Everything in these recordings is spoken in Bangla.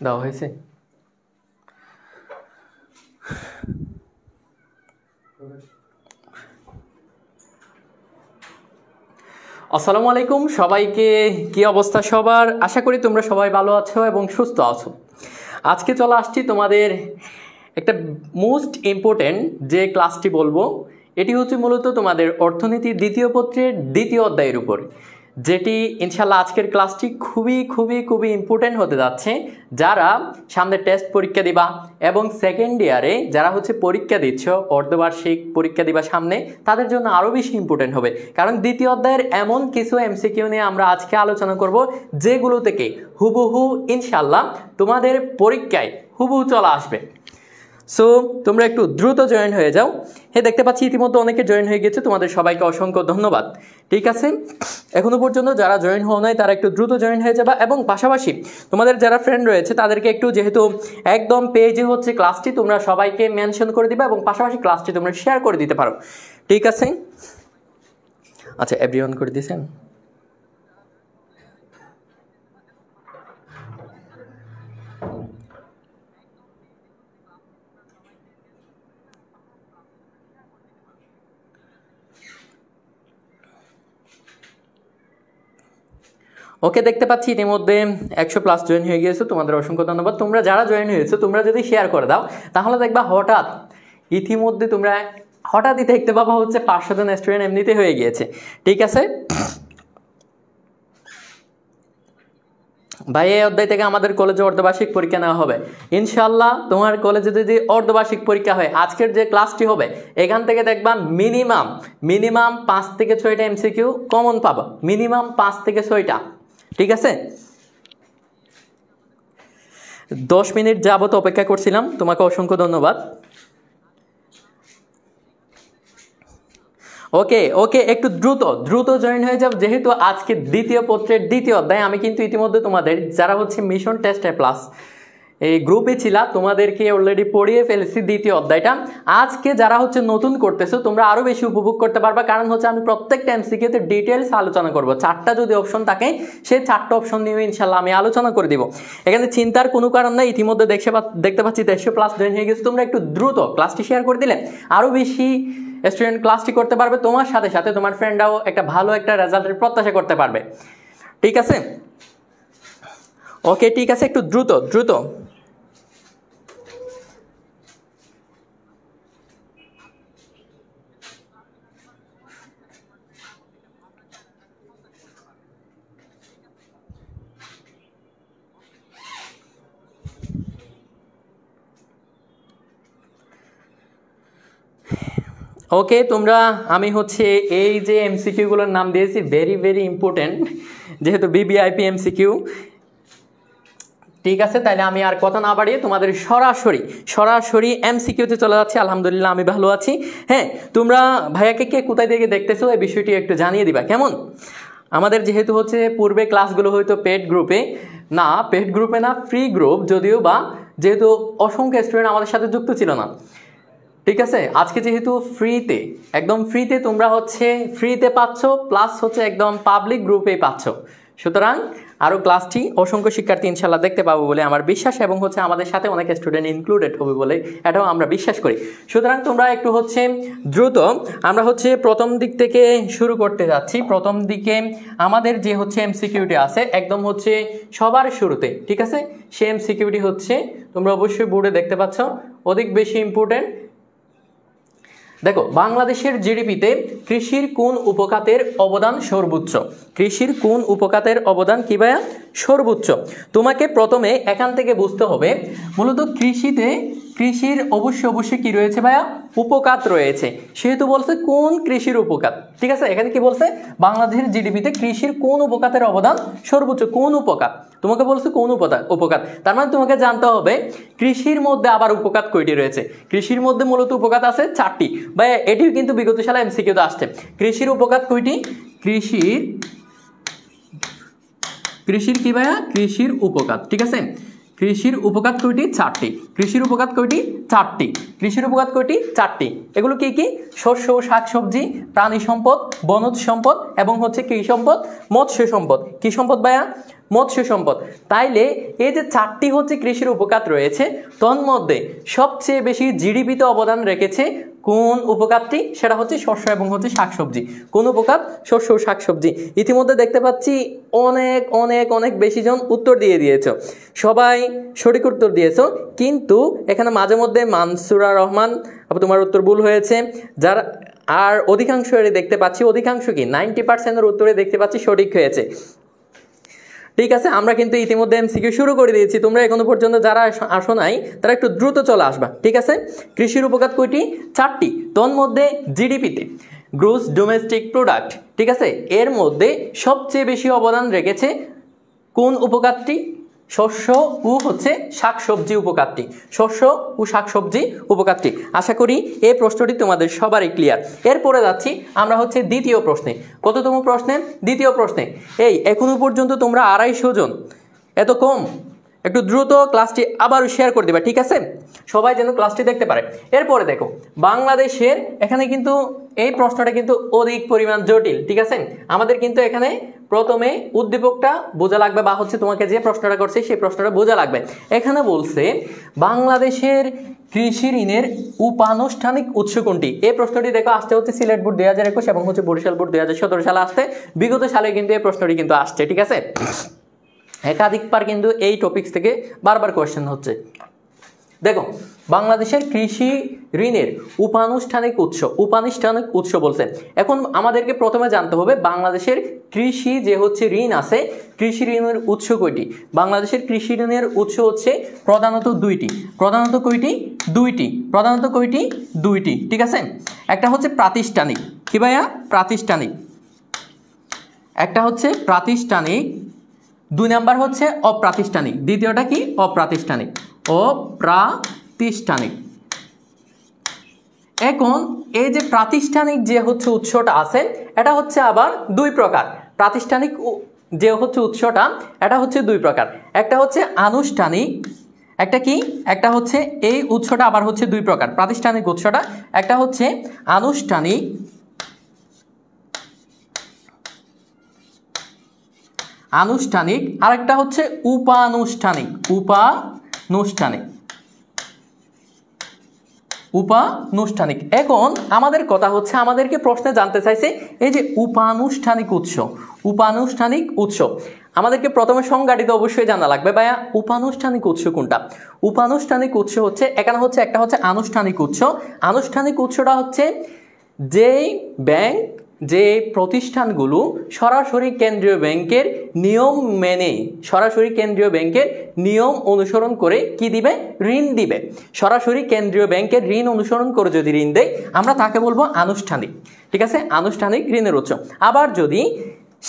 দেওয়া হয়েছে। আসসালামু আলাইকুম সবাইকে, কি অবস্থা সবার? আশা করি তোমরা সবাই ভালো আছো এবং সুস্থ আছো। আজকে চলে আসছি তোমাদের একটা মোস্ট ইম্পর্টেন্ট যে ক্লাসটি বলবো, এটি হচ্ছে মূলত তোমাদের অর্থনীতির দ্বিতীয় পত্রের দ্বিতীয় অধ্যায়ের উপর, যেটি ইনশাল্লাহ আজকের ক্লাসটি খুবই খুবই খুবই ইম্পর্টেন্ট হতে যাচ্ছে। যারা সামনে টেস্ট পরীক্ষা দিবা এবং সেকেন্ড ইয়ারে যারা হচ্ছে পরীক্ষা দিচ্ছ, অর্ধবার্ষিক পরীক্ষা দিবা সামনে, তাদের জন্য আরও বেশি ইম্পর্টেন্ট হবে। কারণ দ্বিতীয় অধ্যায়ের এমন কিছু এমসিকিউ নিয়ে আমরা আজকে আলোচনা করব, যেগুলো থেকে হুবহু ইনশাল্লাহ তোমাদের পরীক্ষায় হুবহু চলে আসবে। সো তোমরা একটু দ্রুত জয়েন হয়ে যাও। হ্যাঁ, দেখতে পাচ্ছি ইতিমধ্যে অনেকে জয়েন হয়ে গেছে, তোমাদের সবাইকে অসংখ্য ধন্যবাদ। ঠিক আছে, এখনো পর্যন্ত যারা জয়েন হও নাই তারা একটু দ্রুত জয়েন হয়ে যাবা, এবং পাশাপাশি তোমাদের যারা ফ্রেন্ড রয়েছে তাদেরকে একটু, যেহেতু একদম পেজে হচ্ছে ক্লাসটি, তোমরা সবাইকে মেনশন করে দিবা এবং পাশাপাশি ক্লাসটি তোমরা শেয়ার করে দিতে পারো। ঠিক আছে, আচ্ছা এভরিওয়ান করে দিয়েছেন। ওকে, দেখতে পাচ্ছি ইতিমধ্যে 100+ জয়েন হয়ে গিয়েছো, তোমাদের অসংখ্য ধন্যবাদ। তোমরা যারা জয়েন হয়েছো তোমরা যদি শেয়ার করে দাও তাহলে দেখবা ইতিমধ্যে তোমরা হঠাৎই দেখতে পাবা হচ্ছে 500 জন স্টুডেন্ট এমনিতে হয়ে গিয়েছে। ঠিক আছে ভাই, এই অধ্যায় থেকে আমাদের কলেজে অর্ধবার্ষিক পরীক্ষা নেওয়া হবে ইনশাল্লাহ। তোমার কলেজে যদি অর্ধবার্ষিক পরীক্ষা হয়, আজকের যে ক্লাসটি হবে এখান থেকে দেখবা মিনিমাম 5 থেকে 6টা এমসিকিউ কমন পাবা, মিনিমাম 5 থেকে 6টা। ঠিক আছে, 10 মিনিট যাবত অপেক্ষা করছিলাম, তোমাকে অসংখ্য ধন্যবাদ। ওকে, একটু দ্রুত জয়েন হয়ে যাও, যেহেতু আজকে দ্বিতীয় পত্রের দ্বিতীয় অধ্যায়। আমি কিন্তু ইতিমধ্যে তোমাদের যারা হচ্ছে মিশন টেস্ট প্লাস এই গ্রুপে ছিল তোমাদেরকে অলরেডি পড়িয়ে ফেলেছি দ্বিতীয় অধ্যায়টা। আজকে যারা হচ্ছে নতুন করতেছো তোমরা আরও বেশি উপভোগ করতে পারবা, কারণ হচ্ছে আমি প্রত্যেকটা এমসিকিউতে ডিটেলস আলোচনা করব। 4টা যদি অপশন থাকে সেই 4টা অপশন নিয়ে ইনশাল্লাহ আমি আলোচনা করে দিব। এখানে চিন্তার কোনো কারণ নাই। ইতিমধ্যে দেখতে পাচ্ছি 150+ জয়েন হয়ে গেছে। তোমরা একটু দ্রুত ক্লাসটি শেয়ার করে দিলে আরও বেশি স্টুডেন্ট ক্লাসটি করতে পারবে, তোমার সাথে সাথে তোমার ফ্রেন্ডরাও একটা ভালো একটা রেজাল্টের প্রত্যাশা করতে পারবে। ঠিক আছে, ওকে ঠিক আছে, একটু দ্রুত। ওকে, আমি হচ্ছে এই যে এমসিকিউগুলোর নাম দিয়েছি ভেরি ভেরি ইম্পর্টেন্ট, যেহেতু বিবিআইপি এমসিকিউ। ঠিক আছে, তাইলে আমি আর কথা না বাড়িয়ে তোমাদের সরাসরি এমসিকিউতে চলে যাচ্ছি। আলহামদুলিল্লাহ আমি ভালো আছি। হ্যাঁ, তোমরা ভাইয়াকে কে কোথায় থেকে দেখতেছো এই বিষয়টি একটু জানিয়ে দিবা কেমন। আমাদের যেহেতু হচ্ছে পূর্বে ক্লাসগুলো হয়তো পেড গ্রুপে না ফ্রি গ্রুপ, যদিও বা যেহেতু অসংখ্য স্টুডেন্ট আমাদের সাথে যুক্ত ছিল না। ঠিক আছে, আজকে যেহেতু একদম ফ্রিতে তোমরা হচ্ছে ফ্রিতে পাচ্ছ, প্লাস হচ্ছে একদম পাবলিক গ্রুপে পাচ্ছ, সুতরাং আরও ক্লাসটি অসংখ্য শিক্ষার্থী ইনশাল্লাহ দেখতে পাবো বলে আমার বিশ্বাস, এবং হচ্ছে আমাদের সাথে অনেক স্টুডেন্ট ইনক্লুডেড হবে বলে এটাও আমরা বিশ্বাস করি। সুতরাং তোমরা একটু হচ্ছে দ্রুত, আমরা হচ্ছে প্রথম দিক থেকে শুরু করতে যাচ্ছি। প্রথম দিকে আমাদের যে হচ্ছে এমসিকিউটি আছে একদম হচ্ছে সবার শুরুতে, ঠিক আছে, সেই এমসিকিউটি হচ্ছে তোমরা অবশ্যই বোর্ডে দেখতে পাচ্ছ, অধিক বেশি ইম্পর্টেন্ট। দেখো, বাংলাদেশের জিডিপিতে কৃষির কোন উপখাতের অবদান সর্বোচ্চ? কৃষির কোন উপখাতের অবদান কি ভাইয়া? সর্বোচ্চ। তোমাকে প্রথমে এখান থেকে বুঝতে হবে মূলত কৃষির অবশ্যই কি রয়েছে ভাইয়া? উপখাত রয়েছে। সেহেতু বলছে কোন কৃষির উপখাত। ঠিক আছে, এখানে কি বলছে? বাংলাদেশের জিডিপিতে কৃষির কোন উপখাতের অবদান সর্বোচ্চ। কোন উপখাত? তোমাকে বলছে কোন উপখাত, তার মানে তোমাকে জানতে হবে কৃষির মধ্যে আবার উপখাত কয়টি রয়েছে। কৃষির মধ্যে মূলত উপখাত আছে 4টি। ভাইয়া এটিও কিন্তু বিগত সালে এমসিকিউতে আসছে। কৃষির উপখাত কয়টি? কৃষির কি ভাইয়া? কৃষির উপখাত। ঠিক আছে, কৃষির উপখাত কয়টি? 4টি। কৃষির উপখাত কয়টি? 4টি। কৃষির উপখাত কয়টি? 4টি। এগুলো কি কি? শস্য ও শাকসবজি, প্রাণী সম্পদ, বনজ সম্পদ এবং হচ্ছে কি সম্পদ? মৎস্য সম্পদ। কি সম্পদ ভাইয়া? মৎস্য সম্পদ। তাইলে এই যে 4টি হচ্ছে কৃষির উপখাত রয়েছে, তন্মধ্যে সবচেয়ে বেশি জিডিপিতে অবদান রেখেছে কোন উপখাতটি? সেটা হচ্ছে শস্য এবং হচ্ছে শাকসবজি। কোন উপখাত? শস্য ও শাকসবজি। ইতিমধ্যে দেখতে পাচ্ছি অনেক অনেক অনেক বেশি জন উত্তর দিয়ে দিয়েছ, সবাই সঠিক উত্তর দিয়েছ, কিন্তু এখানে মাঝে মধ্যে মানসুরা রহমান তোমার উত্তর ভুল হয়েছে। যার আর অধিকাংশ দেখতে পাচ্ছি, অধিকাংশ কি 90%-এর উত্তরে দেখতে পাচ্ছি সঠিক হয়েছে। ঠিক আছে, আমরা কিন্তু ইতিমধ্যে এমসিকিউ শুরু করে দিয়েছি। তোমরা এখনো পর্যন্ত যারা আসো নাই তারা একটু দ্রুত চলে আসবা। ঠিক আছে, কৃষির উপখাত কয়টি? 4টি। তন্মধ্যে জিডিপিতে, গ্রোস ডোমেস্টিক প্রোডাক্ট, ঠিক আছে, এর মধ্যে সবচেয়ে বেশি অবদান রেখেছে কোন উপখাতটি? শস্য ও হচ্ছে শাকসবজি উপখাতটি। শস্য ও শাকসবজি উপখাতটি। আশা করি এই প্রশ্নটি তোমাদের সবারই ক্লিয়ার। এরপরে যাচ্ছি আমরা হচ্ছে দ্বিতীয় প্রশ্নে। কততম প্রশ্নে? দ্বিতীয় প্রশ্নে। এই এখনো পর্যন্ত তোমরা 250 জন, এত কম? একটু দ্রুত ক্লাসটি আবারও শেয়ার করে দেবা, ঠিক আছে, সবাই যেন ক্লাসটি দেখতে পারে। এরপরে দেখো বাংলাদেশের, এখানে কিন্তু এই প্রশ্নটা কিন্তু অধিক পরিমাণ জটিল। ঠিক আছে, আমাদের কিন্তু এখানে প্রথমে উদ্দীপকটা বোঝা লাগবে, বা হচ্ছে তোমাকে যে প্রশ্নটা করছে সেই প্রশ্নটা বোঝা লাগবে। এখানে বলছে বাংলাদেশের কৃষি ঋণের উপানুষ্ঠানিক উৎস কোনটি? এই প্রশ্নটি দেখো আসতে হচ্ছে সিলেট বোর্ড 2021 এবং হচ্ছে বরিশাল বোর্ড 2017 সালে আসতে, বিগত সালে কিন্তু এই প্রশ্নটি কিন্তু আসছে। ঠিক আছে, একাধিকবার কিন্তু এই টপিকস থেকে বারবার কোয়েশ্চেন হচ্ছে। দেখো বাংলাদেশের কৃষি ঋণের উপানুষ্ঠানিক উৎস বলছে। এখন আমাদেরকে প্রথমে জানতে হবে বাংলাদেশের কৃষি যে হচ্ছে ঋণ আছে, কৃষি ঋণের উৎস কয়টি? বাংলাদেশের কৃষি ঋণের উৎস হচ্ছে প্রধানত দুইটি। প্রধানত কয়টি? দুইটি। প্রধানত কয়টি? দুইটি। ঠিক আছে, একটা হচ্ছে প্রাতিষ্ঠানিক। কি ভাইয়া? প্রাতিষ্ঠানিক। একটা হচ্ছে প্রাতিষ্ঠানিক, 2 নাম্বার হচ্ছে অপ্রাতিষ্ঠানিক। দ্বিতীয়টা কি? অপ্রাতিষ্ঠানিক। অপ্রাতিষ্ঠানিক। এখন এই যে প্রাতিষ্ঠানিক যে হচ্ছে উৎসটা আছে, এটা হচ্ছে আবার 2 প্রকার। প্রাতিষ্ঠানিক যে হচ্ছে উৎসটা, এটা হচ্ছে 2 প্রকার। একটা হচ্ছে আনুষ্ঠানিক, একটা কি? একটা হচ্ছে এই উৎসটা আবার হচ্ছে 2 প্রকার। প্রাতিষ্ঠানিক উৎসটা একটা হচ্ছে আনুষ্ঠানিক, আরেকটা হচ্ছে উপানুষ্ঠানিক। উপানুষ্ঠানিক। এখন আমাদের কথা হচ্ছে, আমাদেরকে প্রশ্নে জানতে চাইছে এই যে উপানুষ্ঠানিক উৎস, আমাদেরকে প্রথমে সংজ্ঞাটি তো অবশ্যই জানা লাগবে। ভাইয়া উপানুষ্ঠানিক উৎস কোনটা? উপানুষ্ঠানিক উৎস হচ্ছে, এখানে হচ্ছে একটা হচ্ছে আনুষ্ঠানিক উৎস। আনুষ্ঠানিক উৎসটা হচ্ছে যেই ব্যাংক, যে প্রতিষ্ঠানগুলো সরাসরি কেন্দ্রীয় ব্যাংকের নিয়ম মেনে, সরাসরি কেন্দ্রীয় ব্যাংকের নিয়ম অনুসরণ করে কি দিবে? ঋণ দিবে। সরাসরি কেন্দ্রীয় ব্যাংকের ঋণ অনুসরণ করে যদি ঋণ দেয়, আমরা তাকে বলবো আনুষ্ঠানিক। ঠিক আছে, আনুষ্ঠানিক ঋণের উৎস। আবার যদি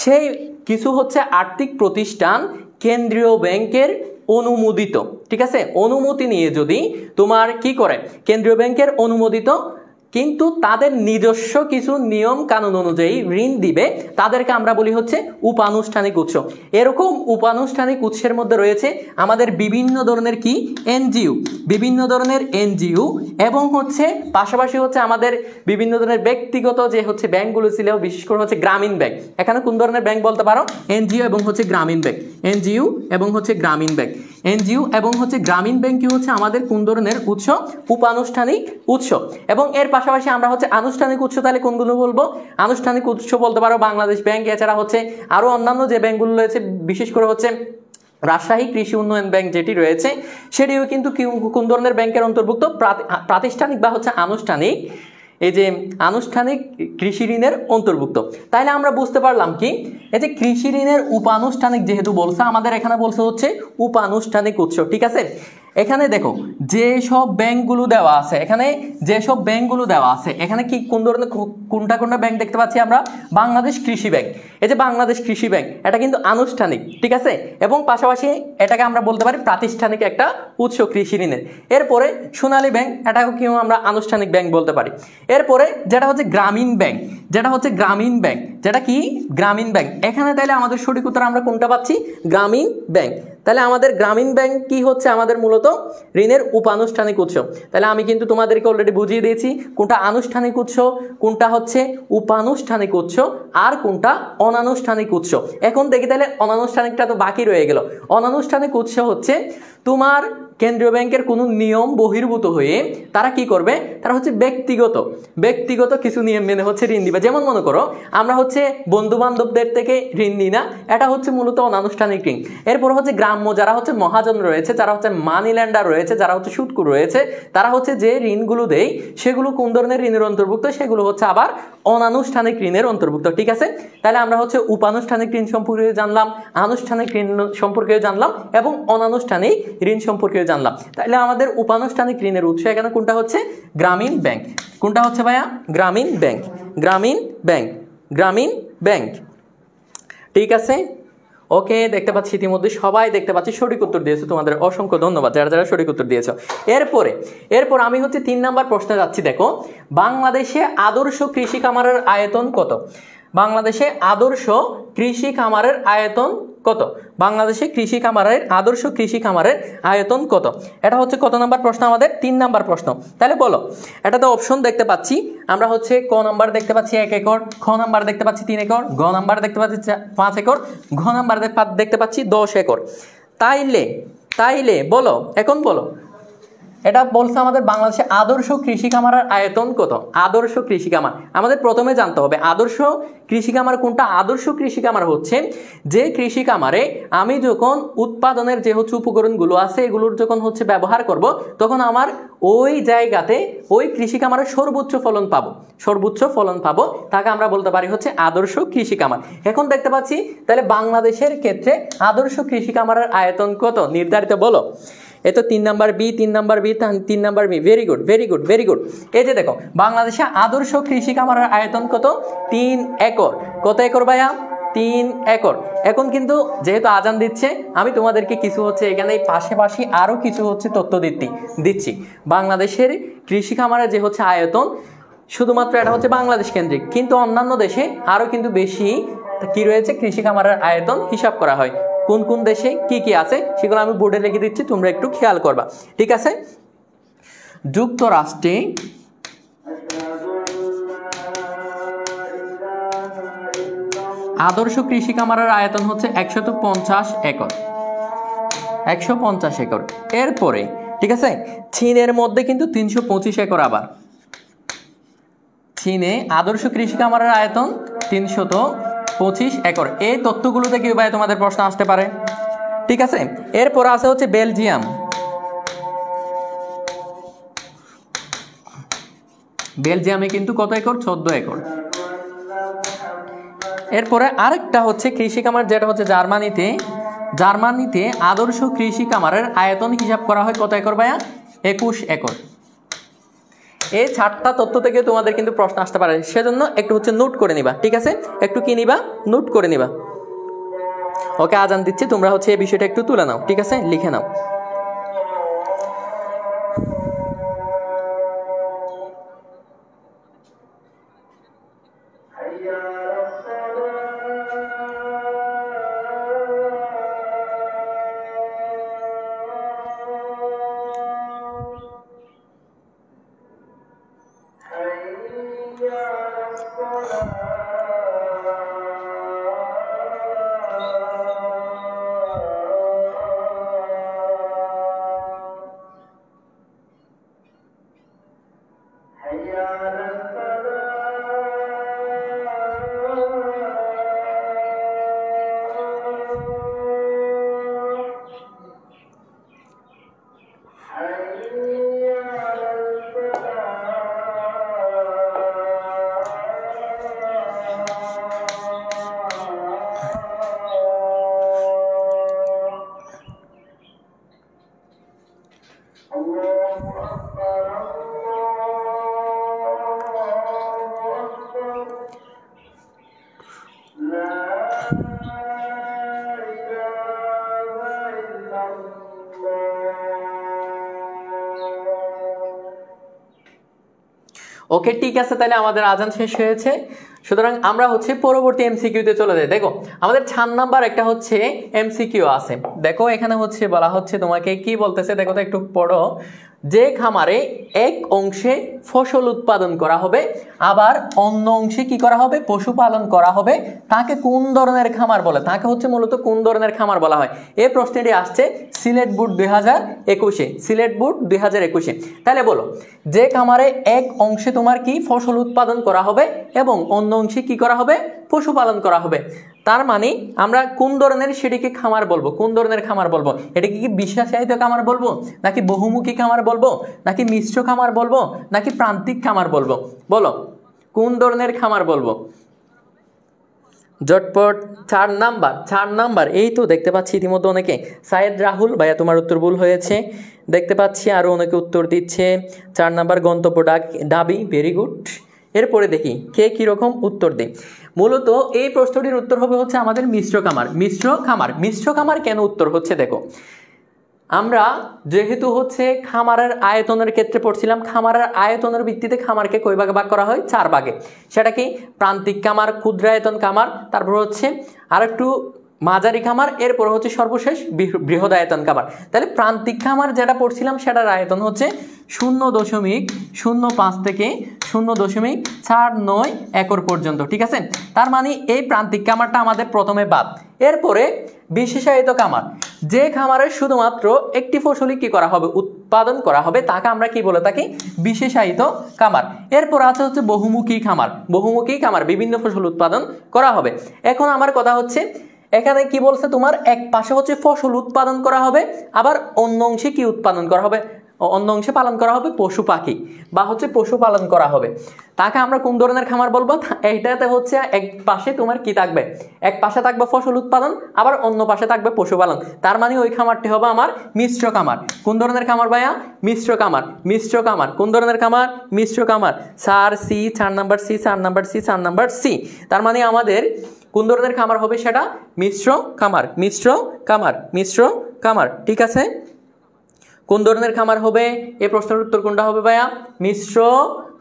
সেই কিছু হচ্ছে আর্থিক প্রতিষ্ঠান কেন্দ্রীয় ব্যাংকের অনুমোদিত, ঠিক আছে, অনুমতি নিয়ে যদি তোমার কি করে, কেন্দ্রীয় ব্যাংকের অনুমোদিত কিন্তু তাদের নিজস্ব কিছু নিয়ম কানুন অনুযায়ী ঋণ দিবে, তাদেরকে আমরা বলি হচ্ছে উপানুষ্ঠানিক উৎস। এরকম উপানুষ্ঠানিক উৎসের মধ্যে রয়েছে আমাদের বিভিন্ন ধরনের কি? এনজিও, বিভিন্ন ধরনের এনজিও, এবং হচ্ছে পাশাপাশি হচ্ছে আমাদের বিভিন্ন ধরনের ব্যক্তিগত যে হচ্ছে ব্যাংকগুলো ছিল, বিশেষ করে হচ্ছে গ্রামীণ ব্যাংক। এখানে কোন ধরনের ব্যাংক বলতে পারো? এনজিও এবং হচ্ছে গ্রামীণ ব্যাংক। এনজিও এবং হচ্ছে গ্রামীণ ব্যাংক। এনজিও এবং হচ্ছে গ্রামীণ ব্যাংক কি হচ্ছে আমাদের কোন ধরনের উৎস? উপানুষ্ঠানিক উৎস। এবং এর পাশাপাশি আমরা হচ্ছে আনুষ্ঠানিক উৎস তাহলে কোনগুলো বলবো? আনুষ্ঠানিক উৎস বলতে পারো বাংলাদেশ ব্যাংক, এছাড়া হচ্ছে আরো অন্যান্য যে ব্যাংকগুলো রয়েছে, বিশেষ করে হচ্ছে রাজশাহী কৃষি উন্নয়ন ব্যাংক যেটি রয়েছে, সেটিও কিন্তু কোন ধরনের ব্যাংকের অন্তর্ভুক্ত? প্রাতিষ্ঠানিক বা হচ্ছে আনুষ্ঠানিক, এই যে আনুষ্ঠানিক কৃষি ঋণের অন্তর্ভুক্ত। তাইলে আমরা বুঝতে পারলাম কি, এই যে কৃষি ঋণের উপানুষ্ঠানিক যেহেতু বলছে, আমাদের এখানে বলছে হচ্ছে উপানুষ্ঠানিক উৎস। ঠিক আছে, এখানে দেখো যেসব ব্যাংকগুলো দেওয়া আছে, এখানে কি কোন ধরনের কোনটা ব্যাংক দেখতে পাচ্ছি আমরা? বাংলাদেশ কৃষি ব্যাংক। এই যে বাংলাদেশ কৃষি ব্যাংক, এটা কিন্তু আনুষ্ঠানিক, ঠিক আছে, এবং পাশাপাশি এটাকে আমরা বলতে পারি প্রাতিষ্ঠানিক একটা উৎস কৃষি ঋণের। এরপরে সোনালী ব্যাংক, এটাকেও কিন্তু আমরা আনুষ্ঠানিক ব্যাংক বলতে পারি। এরপরে যেটা হচ্ছে গ্রামীণ ব্যাংক, যেটা কি গ্রামীণ ব্যাংক। এখানে তাহলে আমাদের সঠিক উত্তর আমরা কোনটা পাচ্ছি? গ্রামীণ ব্যাংক। তাহলে আমাদের গ্রামীণ ব্যাংক কি হচ্ছে? আমাদের মূলত ঋণের উপানুষ্ঠানিক উৎস। তাহলে আমি কিন্তু তোমাদেরকে অলরেডি বুঝিয়ে দিয়েছি কোনটা আনুষ্ঠানিক উৎস, কোনটা হচ্ছে উপানুষ্ঠানিক উৎস, আর কোনটা অনানুষ্ঠানিক উৎস। এখন দেখি তাহলে অনানুষ্ঠানিকটা তো বাকি রয়ে গেল। অনানুষ্ঠানিক উৎস হচ্ছে তোমার কেন্দ্রীয় ব্যাংকের কোনো নিয়ম বহির্ভূত হয়ে তারা কি করবে? তারা হচ্ছে ব্যক্তিগত কিছু নিয়ম মেনে হচ্ছে ঋণ দিবে। যেমন মনে করো আমরা হচ্ছে বন্ধু বান্ধবদের থেকে ঋণ নিই না, এটা হচ্ছে মূলত অনানুষ্ঠানিক ঋণ। এরপর হচ্ছে গ্রাম্য যারা হচ্ছে মহাজন রয়েছে, যারা হচ্ছে মানি ল্যান্ডার রয়েছে, যারা হচ্ছে সুদখোর রয়েছে, তারা হচ্ছে যে ঋণগুলো দেয় সেগুলো কোন ধরনের ঋণের অন্তর্ভুক্ত? সেগুলো হচ্ছে আবার অনানুষ্ঠানিক ঋণের অন্তর্ভুক্ত। ঠিক আছে, তাহলে আমরা হচ্ছে উপানুষ্ঠানিক ঋণ সম্পর্কে জানলাম, আনুষ্ঠানিক ঋণ সম্পর্কে জানলাম এবং অনানুষ্ঠানিক ঋণ সম্পর্কে জানলাম। তাহলে আমাদের উপানুষ্ঠানিক ঋণের উৎস এখানে কোনটা হচ্ছে? গ্রামীণ ব্যাংক। কোনটা হচ্ছে ভাইয়া? গ্রামীণ ব্যাংক, গ্রামীণ ব্যাংক, গ্রামীণ ব্যাংক। ঠিক আছে, ওকে, দেখতে পাচ্ছি ইতিমধ্যে সবাই দেখতে পাচ্ছি সঠিক উত্তর দিয়েছো, তোমাদের অসংখ্য ধন্যবাদ যারা যারা সঠিক উত্তর দিয়েছো। এরপর আমি হচ্ছে 3 নাম্বার প্রশ্নে যাচ্ছি। দেখো, বাংলাদেশে আদর্শ কৃষি খামারের আয়তন কত? বাংলাদেশে আদর্শ কৃষি খামারের আয়তন কত? বাংলাদেশে আদর্শ কৃষি খামারের আয়তন কত? এটা হচ্ছে কত নাম্বার প্রশ্ন? আমাদের 3 নাম্বার প্রশ্ন। তাহলে বলো, এটা তো অপশন দেখতে পাচ্ছি আমরা হচ্ছে ক নাম্বার দেখতে পাচ্ছি 1 একর, খ নাম্বার দেখতে পাচ্ছি 3 একর, গ নাম্বার দেখতে পাচ্ছি 5 একর, ঘ নাম্বার দেখতে পাচ্ছি 10 একর। তাইলে বলো, এখন বলো, এটা বলছে আমাদের বাংলাদেশে আদর্শ কৃষি খামারের আয়তন কত? আদর্শ কৃষি খামার আমাদের প্রথমে জানতে হবে আদর্শ কৃষি খামার কোনটা? আদর্শ কৃষি খামার হচ্ছে যে কৃষি খামারে আমি যখন উৎপাদনের যে হচ্ছে উপকরণগুলো আছে এগুলোর যখন হচ্ছে ব্যবহার করব, তখন আমার ওই জায়গাতে ওই কৃষি খামারে সর্বোচ্চ ফলন পাবো, তাকে আমরা বলতে পারি হচ্ছে আদর্শ কৃষি খামার। এখন দেখতে পাচ্ছি তাহলে বাংলাদেশের ক্ষেত্রে আদর্শ কৃষি খামারের আয়তন কত নির্ধারিত? বলো। এ তো 3 number B, 3 number B, 3 number B. Very good, very good, very good. এই যে দেখো, বাংলাদেশে আদর্শ কৃষি খামারের আয়তন কত? 3 একর। কত একর ভাইয়া? 3 একর। এখন কিন্তু যেহেতু আজান দিচ্ছে, আমি তোমাদেরকে কিছু হচ্ছে এখানে পাশাপাশি আরও কিছু হচ্ছে তথ্য দিচ্ছি। বাংলাদেশের কৃষি খামারের যে হচ্ছে আয়তন, শুধুমাত্র এটা হচ্ছে বাংলাদেশ কেন্দ্রিক, কিন্তু অন্যান্য দেশে আরও কিন্তু বেশি কি রয়েছে? কৃষি খামারের আয়তন হিসাব করা হয়। কোন কোন দেশে কি কি আছে সেগুলো আমি বোর্ডে লিখে দিচ্ছি, তোমরা একটু খেয়াল করবা। ঠিক আছে, যুক্তরাষ্ট্রে আদর্শ কৃষি খামারের আয়তন হচ্ছে 150 একর, 150 একর। এরপরে ঠিক আছে, চীনের মধ্যে কিন্তু 325 একর। আবার চীনে আদর্শ কৃষি খামারের আয়তন 325 একর। এই তথ্যগুলো থেকে ভাই তোমাদের প্রশ্ন আসতে পারে। ঠিক আছে, এরপর আছে হচ্ছে বেলজিয়াম। বেলজিয়ামে কিন্তু কত একর? 14 একর। এরপরে আরেকটা হচ্ছে কৃষি খামার, যেটা হচ্ছে জার্মানিতে আদর্শ কৃষি খামারের আয়তন হিসাব করা হয় কত একর ভাইয়া? 21 একর। এই 4টা তথ্য থেকে তোমাদের কিন্তু প্রশ্ন আসতে পারে, সেজন্য একটু হচ্ছে নোট করে নিবা। ঠিক আছে, একটু কি নিবা? নোট করে নিবা। ওকে, আজান দিচ্ছি, তোমরা হচ্ছে এই বিষয়টা একটু তুলে নাও। ঠিক আছে, লিখে নাও। ওকে, ঠিক আছে, তাহলে আমাদের আজান শেষ হয়েছে। সুতরাং আমরা হচ্ছে পরবর্তী এমসিকিউতে চলে যাই। দেখো আমাদের 4 নাম্বার একটা হচ্ছে এমসিকিউ আছে। দেখো এখানে হচ্ছে বলা হচ্ছে তোমাকে কি বলতেছে, দেখো তো একটু পড়ো। যে খামারে এক অংশে ফসল উৎপাদন করা হবে আবার অন্য অংশে কি করা হবে, পশুপালন করা হবে, তাকে কোন ধরনের খামার বলে? তাকে হচ্ছে মূলত কোন ধরনের খামার বলা হয়? এই প্রশ্নটি আসছে সিলেট বোর্ড 2021-এ, সিলেট বোর্ড 2021-এ। তাহলে বলো, যে খামারে এক অংশে তোমার কি ফসল উৎপাদন করা হবে এবং অন্য অংশে কি করা হবে, পশুপালন করা হবে, তার মানে আমরা কোন ধরনের সেটিকে খামার বলবো? কোন ধরনের খামার বলবো? এটাকে কি বিশেষায়িত খামার বলবো, নাকি বহুমুখী খামার বলবো, নাকি মিশ্র খামার বলবো, নাকি প্রান্তিক খামার বলবো? বলো কোন ধরনের খামার বলবো? জটপট 4 নাম্বার এই তো দেখতে পাচ্ছি ইতিমধ্যে অনেকে, সায়েদ রাহুল ভাইয়া তোমার উত্তর ভুল হয়েছে, দেখতে পাচ্ছি আরও অনেকে উত্তর দিচ্ছে। 4 নাম্বার গন্তব্য দাবি, ভেরি গুড। এরপরে দেখি কে কীরকম উত্তর দেয়। মূলত এই প্রশ্নটির উত্তর হবে হচ্ছে আমাদের মিশ্র খামার। কেন উত্তর হচ্ছে দেখো, আমরা যেহেতু হচ্ছে খামারের আয়তনের ক্ষেত্রে পড়ছিলাম, খামারের আয়তনের ভিত্তিতে খামারকে কয় ভাগে ভাগ করা হয়? 4 ভাগে। সেটা কি প্রান্তিক খামার, ক্ষুদ্রায়তন খামার, তারপর হচ্ছে আরেকটু মাঝারি খামার, এরপর হচ্ছে সর্বশেষ বৃহদায়তন খামার। তাহলে প্রান্তিক খামার যেটা পড়ছিলাম সেটার আয়তন হচ্ছে 0.05 থেকে 0.49 একর পর্যন্ত, ঠিক আছে? তার মানে এই প্রান্তিক খামারটা আমাদের প্রথমে বাদ। এরপরে বিশেষায়িত খামার, যে খামারের শুধুমাত্র একটি ফসলই কি করা হবে, উৎপাদন করা হবে, তাকে আমরা কি বলে থাকি? বিশেষায়িত খামার। এরপর আছে হচ্ছে বহুমুখী খামার, বিভিন্ন ফসল উৎপাদন করা হবে। এখন আমার কথা হচ্ছে এখানে কি বলছে, তোমার এক পাশে হচ্ছে ফসল উৎপাদন করা হবে, আবার অন্য অংশে কি উৎপাদন করা হবে, অন্য অংশে পালন করা হবে পশু পাখি বা হচ্ছে পশুপালন করা হবে, তাকে আমরা কোন ধরনের খামার বলবো? এইটাতে হচ্ছে এক পাশে তোমার কি থাকবে, এক পাশে থাকবে ফসল উৎপাদন, আবার অন্য পাশে থাকবে পশুপালন, তার মানে ওই খামারটি হবে আমার মিশ্র খামার। কোন ধরনের খামার ভাইয়া? মিশ্র খামার। কোন ধরনের খামার? মিশ্র খামার। 4 নাম্বার সি। তার মানে আমাদের কোন ধরনের খামার হবে সেটা? মিশ্র খামার, ঠিক আছে? কোন ধরনের খামার হবে? এই প্রশ্নের উত্তর কোনটা হবে ভাইয়া? মিশ্র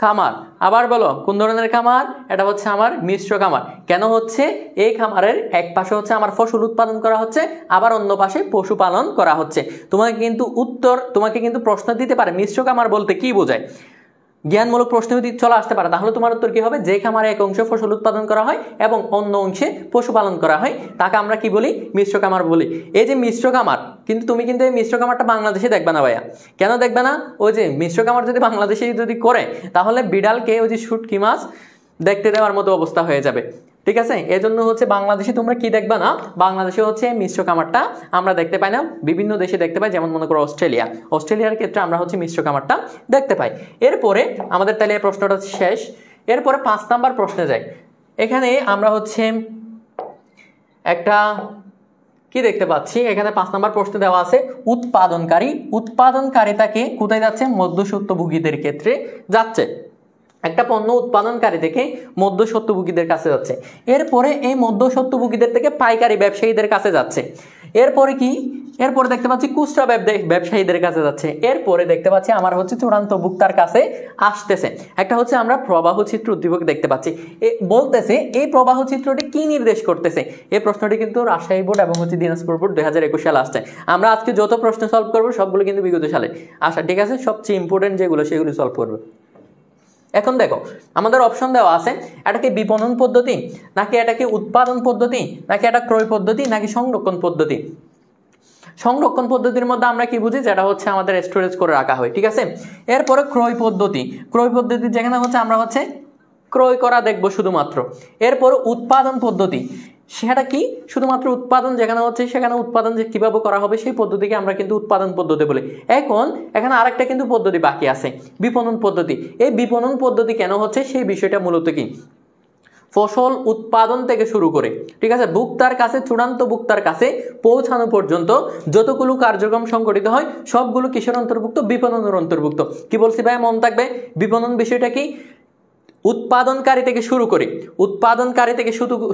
খামার। আবার বলো কোন ধরনের খামার? এটা হচ্ছে আমার মিশ্র খামার। কেন হচ্ছে? এই খামারের এক পাশে হচ্ছে আমার ফসল উৎপাদন করা হচ্ছে, আবার অন্য পাশে পশুপালন করা হচ্ছে। তোমাকে কিন্তু প্রশ্ন দিতে পারে মিশ্র খামার বলতে কি বোঝায়, জ্ঞানমূলক প্রশ্ন যদি চলে আসতে পারে, তাহলে তোমার উত্তর কি হবে? যে খামারে এক অংশে ফসল উৎপাদন করা হয় এবং অন্য অংশে পশুপালন করা হয়, তাকে আমরা কি বলি? মিশ্র খামার বলি। এই যে মিশ্র খামার, কিন্তু তুমি কিন্তু এই মিশ্র খামারটা বাংলাদেশে দেখবে না ভাইয়া। কেন দেখবে না? ওই যে মিশ্র খামার যদি বাংলাদেশে যদি করে, তাহলে বিড়ালকে ওই যে শুটকি মাছ দেখতে দেওয়ার মতো অবস্থা হয়ে যাবে, ঠিক আছে? এজন্য হচ্ছে বাংলাদেশে তোমরা কি দেখবা না, বাংলাদেশে হচ্ছে মিশ্র খামারটা আমরা দেখতে পাই না, বিভিন্ন দেশে দেখতে পাই, যেমন মনে করো অস্ট্রেলিয়ার ক্ষেত্রে আমরা হচ্ছে মিশ্র খামারটা দেখতে পাই। এরপরে আমাদের তাহলে এই প্রশ্নটা শেষ। এরপরে 5 নাম্বার প্রশ্নে যাই। এখানে আমরা হচ্ছে একটা কি দেখতে পাচ্ছি, এখানে 5 নাম্বার প্রশ্ন দেওয়া আছে উৎপাদনকারিতাকে কোথায় যাচ্ছে? মধ্যস্বত্বভোগীদের ক্ষেত্রে যাচ্ছে। একটা পণ্য উৎপাদনকারী থেকে মধ্যস্বত্বভোগীদের কাছে যাচ্ছে, এরপরে এই মধ্যস্বত্বভোগীদের থেকে পাইকারি ব্যবসায়ীদের কাছে যাচ্ছে, এরপরে কি? এরপরে দেখতে পাচ্ছি খুচরা ব্যবসায়ীদের কাছে যাচ্ছে, এরপরে দেখতে পাচ্ছি আমার হচ্ছে চূড়ান্ত ভোক্তার কাছে আসতেছে। একটা হচ্ছে আমরা প্রবাহ চিত্র উদ্দীপক দেখতে পাচ্ছি, বলতেছে এই প্রবাহ চিত্রটি কি নির্দেশ করতেছে? এই প্রশ্নটি কিন্তু রাজশাহী বোর্ড এবং হচ্ছে দিনাজপুর বোর্ড 2021 সালে আসছে। আমরা আজকে যত প্রশ্ন সলভ করবো সবগুলো কিন্তু বিগত সালে আসা, ঠিক আছে? সবচেয়ে ইম্পর্টেন্ট যেগুলো সেগুলো সলভ করবো। এখন দেখো আমাদের অপশন দেওয়া আছে, এটা কি বিপণন পদ্ধতি, নাকি এটা কি উৎপাদন পদ্ধতি, নাকি এটা ক্রয় পদ্ধতি, নাকি সংরক্ষণ পদ্ধতি? সংরক্ষণ পদ্ধতির মধ্যে আমরা কি বুঝি? যেটা হচ্ছে আমাদের স্টোরেজ করে রাখা হয়, ঠিক আছে? এরপরে ক্রয় পদ্ধতি যেখানে হচ্ছে আমরা হচ্ছে ক্রয় করা দেখবো শুধুমাত্র। এরপর উৎপাদন পদ্ধতি, সেটা কি? শুধুমাত্র উৎপাদন যেখানে হচ্ছে সেখানে উৎপাদন যে কিভাবে করা হবে সেই পদ্ধতিকে আমরা কিন্তু উৎপাদন পদ্ধতি বলি। এখানে আরেকটা কিন্তু পদ্ধতি বাকি আছে, বিপণন পদ্ধতি। এই বিপণন পদ্ধতি কেন হচ্ছে সেই বিষয়টা মূলত কি? ফসল উৎপাদন থেকে শুরু করে, ঠিক আছে, ভোক্তার কাছে, চূড়ান্ত ভোক্তার কাছে পৌঁছানো পর্যন্ত যতগুলো কার্যক্রম সংগঠিত হয় সবগুলো কিসের অন্তর্ভুক্ত? বিপণনের অন্তর্ভুক্ত। কি বলছি ভাই? মন থাকবে। বিপণন বিষয়টা কি? উৎপাদনকারী থেকে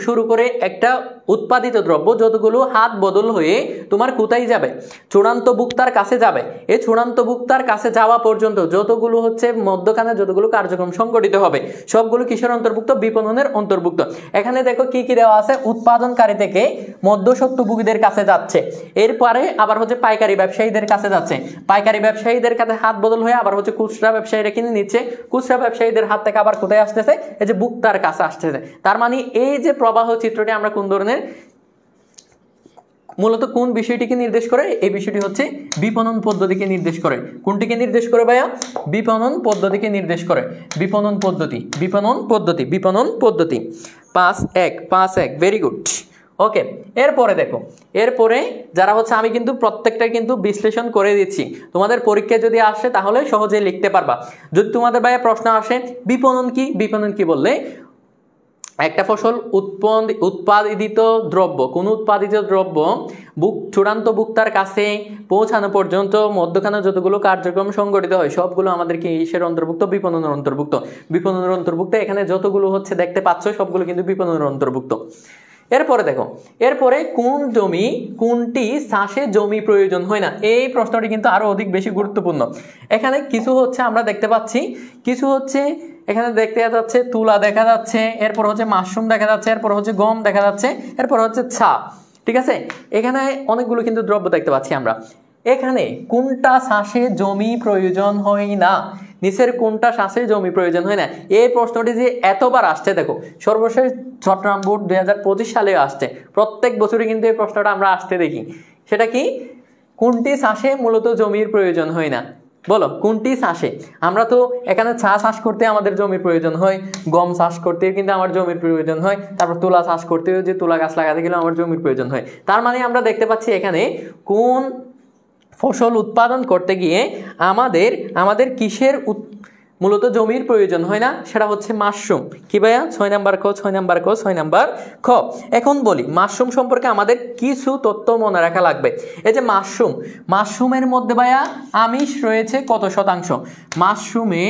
শুরু করে একটা উৎপাদিত দ্রব্য যতগুলো হাত বদল হয়ে তোমার কোথায় যাবে, চূড়ান্ত ভোক্তার কাছে যাবে। এই চূড়ান্ত ভোক্তার কাছে যাওয়া পর্যন্ত যতগুলো হচ্ছে মধ্যখানে যতগুলো কার্যক্রম সংগঠিত হবে সবগুলো কিসের অন্তর্ভুক্ত? বিপণনের অন্তর্ভুক্ত। এখানে দেখো কি কি দেওয়া আছে, উৎপাদনকারী থেকে মধ্যস্বত্বভোগীদের কাছে যাচ্ছে, এরপরে আবার হচ্ছে পাইকারি ব্যবসায়ীদের কাছে যাচ্ছে, পাইকারি ব্যবসায়ীদের কাছে হাত বদল হয়ে আবার হচ্ছে খুচরা ব্যবসায়ীরা কিনে নিচ্ছে, খুচরা ব্যবসায়ীদের হাত থেকে আবার কোথায় আসতেছে? এই যে ভোক্তার কাছে আসতেছে। তার মানে এই যে প্রবাহ চিত্রটি আমরা কোন ধরনের, মূলত কোন বিষয়টিকে নির্দেশ করে? এই বিষয়টি হচ্ছে বিপণন পদ্ধতিকে নির্দেশ করে। কোনটিকে নির্দেশ করে ভাইয়া? বিপণন পদ্ধতিকে নির্দেশ করে। বিপণন পদ্ধতি 5-1 ভেরি গুড। ওকে, এরপরে দেখো, এরপরে যারা হচ্ছে, আমি কিন্তু প্রত্যেকটা কিন্তু বিশ্লেষণ করে দিচ্ছি, তোমাদের পরীক্ষায় যদি আসে তাহলে সহজেই লিখতে পারবা। যদি তোমাদের ভাইয়া প্রশ্ন আসে বিপণন কি বললে একটা ফসল উৎপাদিত দ্রব্য, কোন উৎপাদিত দ্রব্য চূড়ান্ত ভোক্তার কাছে পৌঁছানো পর্যন্ত মধ্যখানে যতগুলো কার্যক্রম সংগঠিত হয় সবগুলো আমাদেরকে কিসের অন্তর্ভুক্ত? বিপণনের অন্তর্ভুক্ত। এখানে যতগুলো হচ্ছে দেখতে পাচ্ছ সবগুলো কিন্তু বিপণনের অন্তর্ভুক্ত। এরপরে দেখো, এরপরে কোনটি চাষে জমি প্রয়োজন হয় না? এই প্রশ্নটি কিন্তু আরো অধিক বেশি গুরুত্বপূর্ণ। এখানে কিছু হচ্ছে আমরা দেখতে পাচ্ছি, কিছু হচ্ছে এখানে দেখতে যাচ্ছে তুলা দেখা যাচ্ছে, এরপর হচ্ছে মাশরুম দেখা যাচ্ছে, এরপর হচ্ছে গম দেখা যাচ্ছে, এরপর হচ্ছে ছা। ঠিক আছে, এখানে অনেকগুলো কিন্তু দ্রব্য দেখতে পাচ্ছি আমরা। এখানে কোনটা চাষে জমি প্রয়োজন হয় না? নিচের কোনটা চাষে জমি প্রয়োজন হয় না? এই প্রশ্নটি যে এতবার আসছে, দেখো সর্বশেষ চট্টগ্রাম বোর্ড 2025 সালে আসছে, প্রত্যেক বছরই কিন্তু এই প্রশ্নটা আমরা আসতে দেখি। সেটা কি? কোনটি চাষে মূলত জমির প্রয়োজন হয় না? বলো কোনটি চাষে? আমরা তো এখানে চা চাষ করতে আমাদের জমির প্রয়োজন হয়, গম চাষ করতে কিন্তু আমার জমির প্রয়োজন হয়, তারপর তুলা চাষ করতেও যে তুলা গাছ লাগাতে গেলে আমার জমির প্রয়োজন হয়। তার মানে আমরা দেখতে পাচ্ছি এখানে কোন ফসল উৎপাদন করতে গিয়ে আমাদের কিসের মূলত জমির প্রয়োজন হয় না? সেটা হচ্ছে মাশরুম। কি ভাইয়া? 6 নাম্বার খ। এখন বলি মাশরুম সম্পর্কে আমাদের কিছু তথ্য মনে রাখা লাগবে। এই যে মাশরুমের মধ্যে ভাইয়া আমিষ রয়েছে কত শতাংশ? মাশরুমে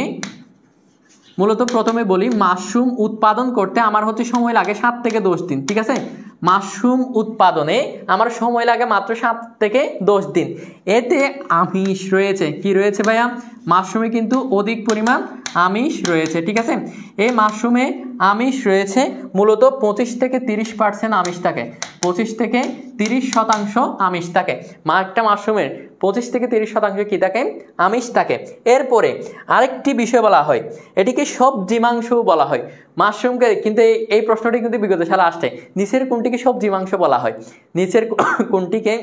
মূলত প্রথমে বলি, মাশরুম উৎপাদন করতে আমার হচ্ছে সময় লাগে 7 থেকে 10 দিন। ঠিক আছে, মাশরুম উৎপাদনে আমার সময় লাগে মাত্র 7 থেকে 10 দিন। এতে আমিষ রয়েছে, কি রয়েছে ভাইয়া? মাশরুমে কিন্তু অধিক পরিমাণ আমিষ রয়েছে। ঠিক আছে, এই মাশরুমে আমিষ রয়েছে মূলত 25 থেকে 30% আমিষ থাকে, 25 থেকে 30% আমিষ থাকে। একটা মাশরুমের 25 থেকে 30% কি থাকে? আমিষ থাকে। এরপরে আরেকটি বিষয় বলা হয়, এটিকে সবজি মাংস বলা হয়। মাশরুমকে কিন্তু এই প্রশ্নটি কিন্তু বিগত সালে আসছে, নিচের কোনটিকে সবজি মাংস বলা হয়? নিচের কোনটিকে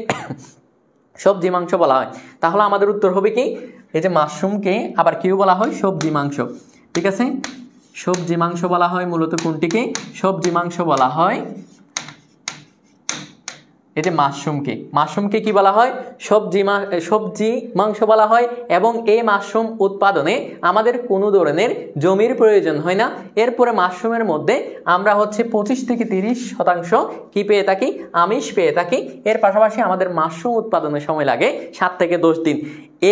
সবজি মাংস বলা হয়? তাহলে আমাদের উত্তর হবে কি? এই যে মাশরুমকে আবার কেউ বলা হয় সবজি মাংস। ঠিক আছে, সবজি মাংস বলা হয় মূলত কোনটিকে? সবজি মাংস বলা হয়। এই যে মাশরুমকে কি বলা হয়? সবজি মাংস বলা হয়। এবং এই মাশরুম উৎপাদনে আমাদের কোনো ধরনের জমির প্রয়োজন হয় না। এরপরে মাশরুমের মধ্যে আমরা হচ্ছে 25 থেকে 30% কি পেয়ে থাকি? আমিষ পেয়ে থাকি। এর পাশাপাশি আমাদের মাশরুম উৎপাদনের সময় লাগে 7 থেকে 10 দিন।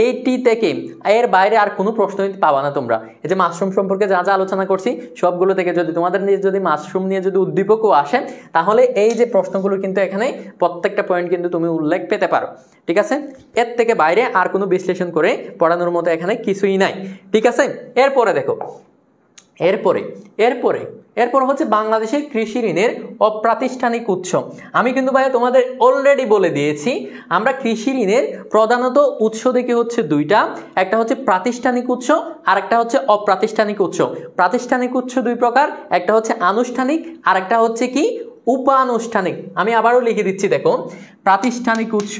এইটি থেকে এর বাইরে আর কোনো প্রশ্ন পাবা না তোমরা। এই যে মাশরুম সম্পর্কে যা যা আলোচনা করছি সবগুলো থেকে যদি তোমাদের নিয়ে যদি মাশরুম নিয়ে যদি উদ্দীপকও আসে তাহলে এই যে প্রশ্নগুলো কিন্তু এখানে প্রত্যেকটা পয়েন্ট কিন্তু তুমি উল্লেখ পেতে পারো। ঠিক আছে, এর থেকে বাইরে আর কোনো বিশ্লেষণ করে পড়ানোর মতো এখানে কিছুই নাই। ঠিক আছে, এরপরে দেখো, এরপর হচ্ছে বাংলাদেশের কৃষি ঋণের অপ্রাতিষ্ঠানিক উৎস। আমি কিন্তু ভাইয়া তোমাদের অলরেডি বলে দিয়েছি, আমরা কৃষি ঋণের প্রধানত উৎস দেখে হচ্ছে দুইটা, একটা হচ্ছে প্রাতিষ্ঠানিক উৎস আর একটা হচ্ছে অপ্রাতিষ্ঠানিক উৎস। প্রাতিষ্ঠানিক উৎস দুই প্রকার, একটা হচ্ছে আনুষ্ঠানিক আর একটা হচ্ছে কি? উপানুষ্ঠানিক। আমি আবারও লিখে দিচ্ছি, দেখো প্রাতিষ্ঠানিক উৎস,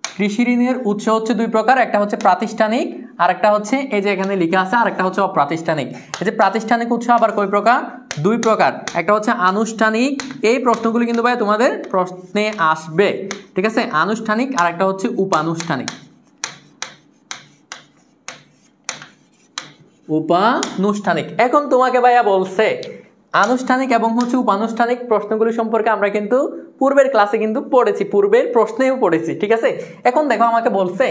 কৃষি ঋণের উৎস হচ্ছে দুই প্রকার, একটা হচ্ছে প্রাতিষ্ঠানিক আর একটা হচ্ছে এই যে এখানে লেখা আছে আর একটা হচ্ছে অপ্রাতিষ্ঠানিক। এই যে প্রাতিষ্ঠানিক উৎস আবার কয় প্রকার? দুই প্রকার, একটা হচ্ছে আনুষ্ঠানিক। এই প্রশ্নগুলি কিন্তু ভাই তোমাদের প্রশ্নে আসবে। ঠিক আছে, আনুষ্ঠানিক আর একটা হচ্ছে উপানুষ্ঠানিক। এখন তোমাকে ভাইয়া বলছে আনুষ্ঠানিক এবং হচ্ছে উপানুষ্ঠানিক প্রশ্নগুলি সম্পর্কে আমরা কিন্তু পূর্বের ক্লাসে কিন্তু পড়েছি, পূর্বের প্রশ্নেও পড়েছি, ঠিক আছে। এখন দেখো আমাকে বলছে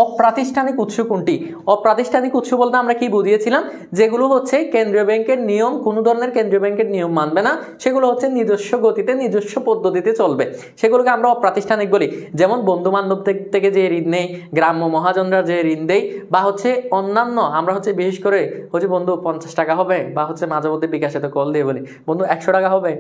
অপ্রাতিষ্ঠানিক উৎস কোনটি। অপ্রাতিষ্ঠানিক উৎস বলতে আমরা কি বুঝিয়েছিলাম, যেগুলো হচ্ছে কেন্দ্রীয় ব্যাংকের নিয়ম, কোনো ধরনের কেন্দ্রীয় ব্যাংকের নিয়ম মানবে না, সেগুলো হচ্ছে নিজস্ব গতিতে নিজস্ব পদ্ধতিতে চলবে, সেগুলোকে আমরা অপ্রাতিষ্ঠানিক বলি। যেমন বন্ধু বান্ধব থেকে যে ঋণ নেই, গ্রাম্য মহাজনরা যে ঋণ দেয়, বা হচ্ছে অন্যান্য আমরা হচ্ছে বিশেষ করে হচ্ছে বন্ধু 50 টাকা হবে, বা হচ্ছে মাঝে মধ্যে বিকাশে তো কল দিয়ে বলি বন্ধু 100 টাকা হবে,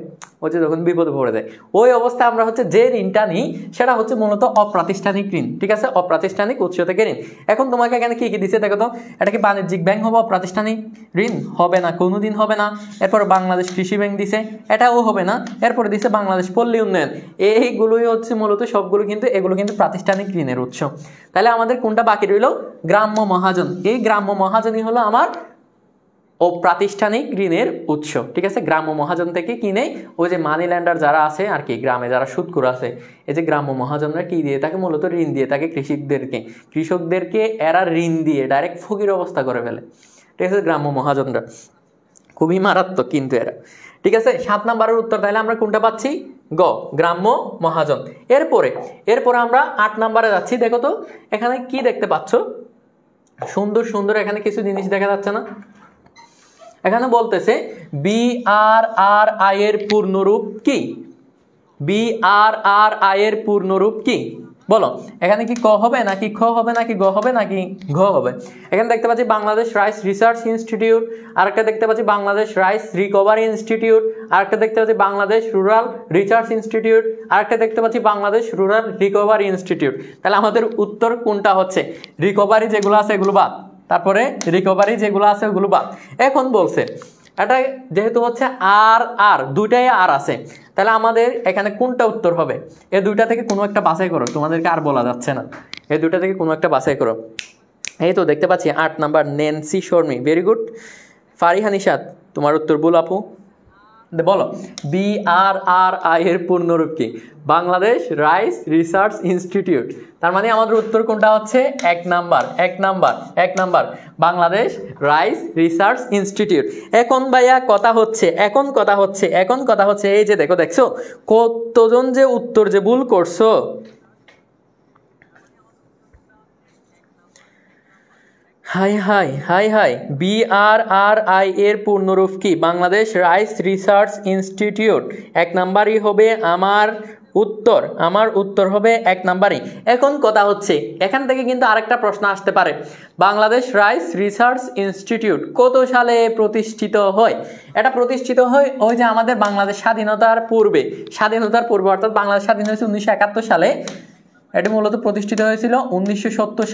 হচ্ছে যখন বিপদে পড়ে যায়, ওই অবস্থায় আমরা হচ্ছে যে ঋণটা নিই সেটা হচ্ছে মূলত অপ্রাতিষ্ঠানিক ঋণ, ঠিক আছে, অপ্রাতিষ্ঠানিক উৎস থেকে ঋণ। এখন তোমাকে এখানে কি কি দিচ্ছে দেখো তো, এটা কি বাণিজ্যিক ব্যাংক হবে অপ্রাতিষ্ঠানিক ঋণ? হবে না, কোনোদিন হবে না। এরপর বাংলাদেশ কৃষি ব্যাংক দিছে, এটাও হবে না। এরপরে দিছে বাংলাদেশ পল্লী উন্নয়ন, এইগুলোই হচ্ছে মূলত সবগুলো কিন্তু এগুলো কিন্তু প্রাতিষ্ঠানিক ঋণের উৎস। তাহলে আমাদের কোনটা বাকি রইল, গ্রাম্য মহাজন। এই গ্রাম্য মহাজনই হলো আমার অপ্রাতিষ্ঠানিক ঋণের উৎস, ঠিক আছে। গ্রাম্য মহাজন থেকে কিনে ওই যে মানি ল্যান্ডার যারা আছে আর কি, গ্রামে যারা সুদখোর আছে, এই যে গ্রাম্য মহাজনরা কি দিয়ে থাকে, মূলত ঋণ দিয়ে থাকে কৃষকদেরকে এরা ঋণ দিয়ে ডাইরেক্ট ফকির অবস্থা করে ফেলে, ঠিক আছে, গ্রাম্য মহাজনরা। খুবই মারাত্মক কিন্তু এরা, ঠিক আছে। 7 নম্বরের উত্তর তাহলে আমরা কোনটা পাচ্ছি, গ, গ্রাম্য মহাজন। এরপরে আমরা 8 নম্বরে যাচ্ছি। দেখো তো এখানে কি দেখতে পাচ্ছ, সুন্দর সুন্দর এখানে কিছু জিনিস দেখা যাচ্ছে না? এখানে বলতেছে BRRI এর পূর্ণরূপ কি? BRRI এর পূর্ণরূপ কি বলো? এখানে কি ক হবে নাকি খ হবে নাকি গ হবে নাকি ঘ হবে? এখানে দেখতে পাচ্ছি বাংলাদেশ রাইস রিসার্চ ইনস্টিটিউট, আরেকটা দেখতে পাচ্ছি বাংলাদেশ রাইস রিকভারি ইনস্টিটিউট, আরেকটা দেখতে পাচ্ছি বাংলাদেশ রুরাল রিসার্চ ইনস্টিটিউট, আরেকটা দেখতে পাচ্ছি বাংলাদেশ রুরাল রিকভারি ইনস্টিটিউট। তাহলে আমাদের উত্তর কোনটা হচ্ছে? রিকভারি যেগুলো আছে এগুলো বাদ, তারপরে রিকভারি যেগুলো আছে ওগুলো বাদ। এখন বলছে এটা যেহেতু হচ্ছে আর দুইটাই আর আছে, তাহলে আমাদের এখানে কোনটা উত্তর হবে? এই দুইটা থেকে কোনো একটা বাছাই করো, তোমাদেরকে আর বলা যাচ্ছে না, এই দুইটা থেকে কোনো একটা বাছাই করো। এই তো দেখতে পাচ্ছি 8 number Nancy Sharmi, very good. Fariha Nishat, তোমার উত্তর বল আপু, বলো। BRRI এর পূর্ণরূপ কি? Bangladesh rice research institute. তার মানে আমাদের উত্তর কোনটা হচ্ছে? 1 number Bangladesh rice research institute. এখন ভাইয়া কথা হচ্ছে এই যে দেখছো কতজন যে উত্তর যে ভুল করছো। হাই BRRI এর পূর্ণরূপ কি? Bangladesh rice research institute. 1 নাম্বারই হবে আমার উত্তর হবে 1 নাম্বারই। এখন কথা হচ্ছে এখান থেকে কিন্তু আরেকটা প্রশ্ন আসতে পারে, বাংলাদেশ রাইস রিসার্চ ইনস্টিটিউট কত সালে প্রতিষ্ঠিত হয়? এটা প্রতিষ্ঠিত হয় ওই যে আমাদের বাংলাদেশ স্বাধীনতার পূর্বে অর্থাৎ বাংলাদেশ স্বাধীন হয়েছে 1971 সালে। এটি মূলত প্রতিষ্ঠিত হয়েছিল 1970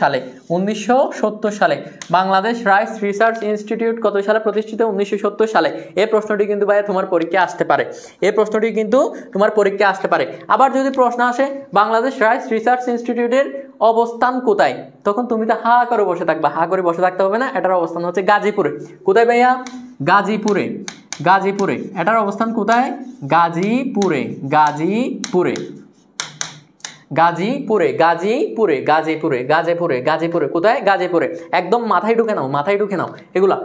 সালে। বাংলাদেশ রাইস রিসার্চ ইনস্টিটিউট কত সালে প্রতিষ্ঠিত? 1970 সালে। এই প্রশ্নটি কিন্তু ভাই তোমার পরীক্ষায় আসতে পারে। আবার যদি প্রশ্ন আসে বাংলাদেশ রাইস রিসার্চ ইনস্টিটিউটের অবস্থান কোথায়, তখন তুমি তো হা করে বসে থাকতে হবে না। এটার অবস্থান হচ্ছে গাজীপুরে। কোথায় ভাইয়া? গাজীপুরে। এটার অবস্থান কোথায়? গাজীপুরে। কোথায়? গাজীপুরে। একদম মাথায় ঢুকে নাও এগুলা।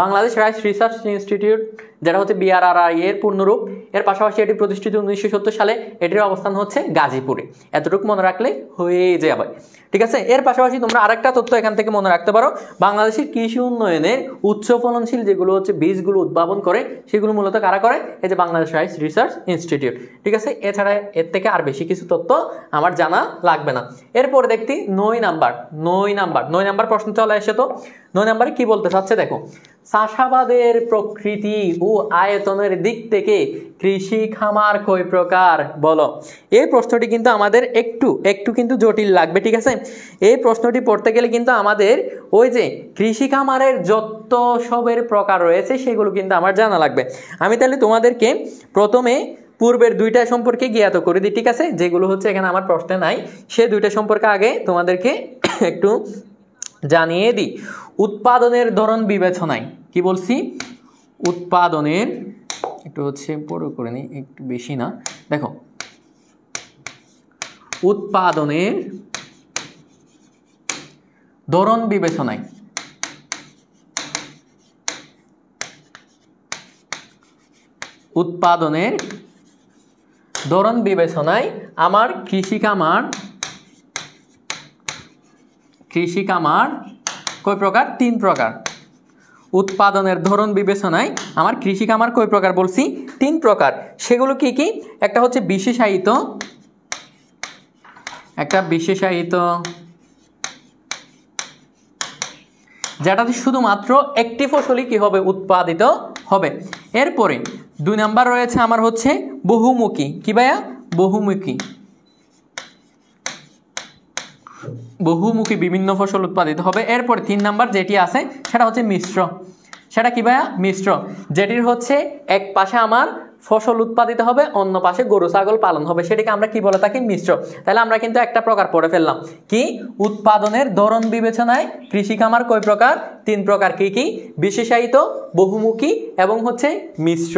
বাংলাদেশ রাইস রিসার্চ ইনস্টিটিউট যেটা হচ্ছে BRRI এর পূর্ণরূপ, এর পাশাপাশি এটি প্রতিষ্ঠিত 1970 সালে, এটির অবস্থান হচ্ছে গাজীপুরে। এতটুকু মনে রাখলে হয়ে যাবে, ঠিক আছে। এর পাশাপাশি তোমরা আরেকটা তথ্য এখান থেকে মনে রাখতে পারো, বাংলাদেশের কৃষি উন্নয়নের উচ্চ ফলনশীল যেগুলো হচ্ছে বীজগুলো উদ্ভাবন করে সেগুলো মূলত কারা করে? এই যে বাংলাদেশ রাইস রিসার্চ ইনস্টিটিউট, ঠিক আছে। এছাড়া এর থেকে আর বেশি কিছু তথ্য আমার জানা লাগবে না। এরপর দেখতে 9 নাম্বার প্রশ্ন চলে এসে তো 9 নাম্বারে কি বলতে চাচ্ছে দেখো, চাষাবাদের প্রকৃতি ও আয়তনের দিক থেকে কৃষি খামার কয় প্রকার বলো? এই প্রশ্নটি কিন্তু আমাদের একটু কিন্তু জটিল লাগবে, ঠিক আছে। এই প্রশ্নটি পড়তে গেলে কিন্তু আমাদের ওই যে কৃষি খামারের যত সবের প্রকার রয়েছে সেগুলো কিন্তু আমার জানা লাগবে। আমি তাহলে তোমাদেরকে প্রথমে পূর্বের দুইটা সম্পর্কে জ্ঞাত করে দিই, ঠিক আছে, যেগুলো হচ্ছে এখানে আমার প্রশ্নে নাই, সে দুইটা সম্পর্কে আগে তোমাদেরকে একটু জানিয়ে দিই। উৎপাদনের ধরন বিবেচনায় কি বলছি? উৎপাদনের একটু হচ্ছে বড় করে নিই, একটু বেশি না, দেখো উৎপাদনের ধরন বিবেচনায় ধরন বিবেচনায় আমার কৃষি কামার কয় প্রকার? 3 প্রকার। উৎপাদনের ধরন বিবেচনায় আমার কৃষি কামার কয় প্রকার বলছি? 3 প্রকার। সেগুলো কি কি? একটা হচ্ছে বিশেষায়িত, যেটাতে শুধুমাত্র একটি ফসলই কি হবে? উৎপাদিত হবে। এরপরে 2 নাম্বার রয়েছে আমার হচ্ছে বহুমুখী। কি ভাইয়া? বহুমুখী বিভিন্ন ফসল উৎপাদিত হবে। এরপর 3 নাম্বার যেটি আছে সেটা হচ্ছে মিশ্র। সেটা কি ভাইয়া? মিশ্র, যেটির হচ্ছে এক পাশে আমার ফসল উৎপাদিত হবে, অন্য পাশে গরু ছাগল পালন হবে, সেটাকে আমরা কি বলে থাকি? মিশ্র। তাহলে আমরা কিন্তু একটা প্রকার পড়ে ফেললাম। কি? উৎপাদনের ধরন বিবেচনায় কৃষি কামার কয় প্রকার? 3 প্রকার। কি কি? বিশেষায়িত, বহুমুখী এবং হচ্ছে মিশ্র।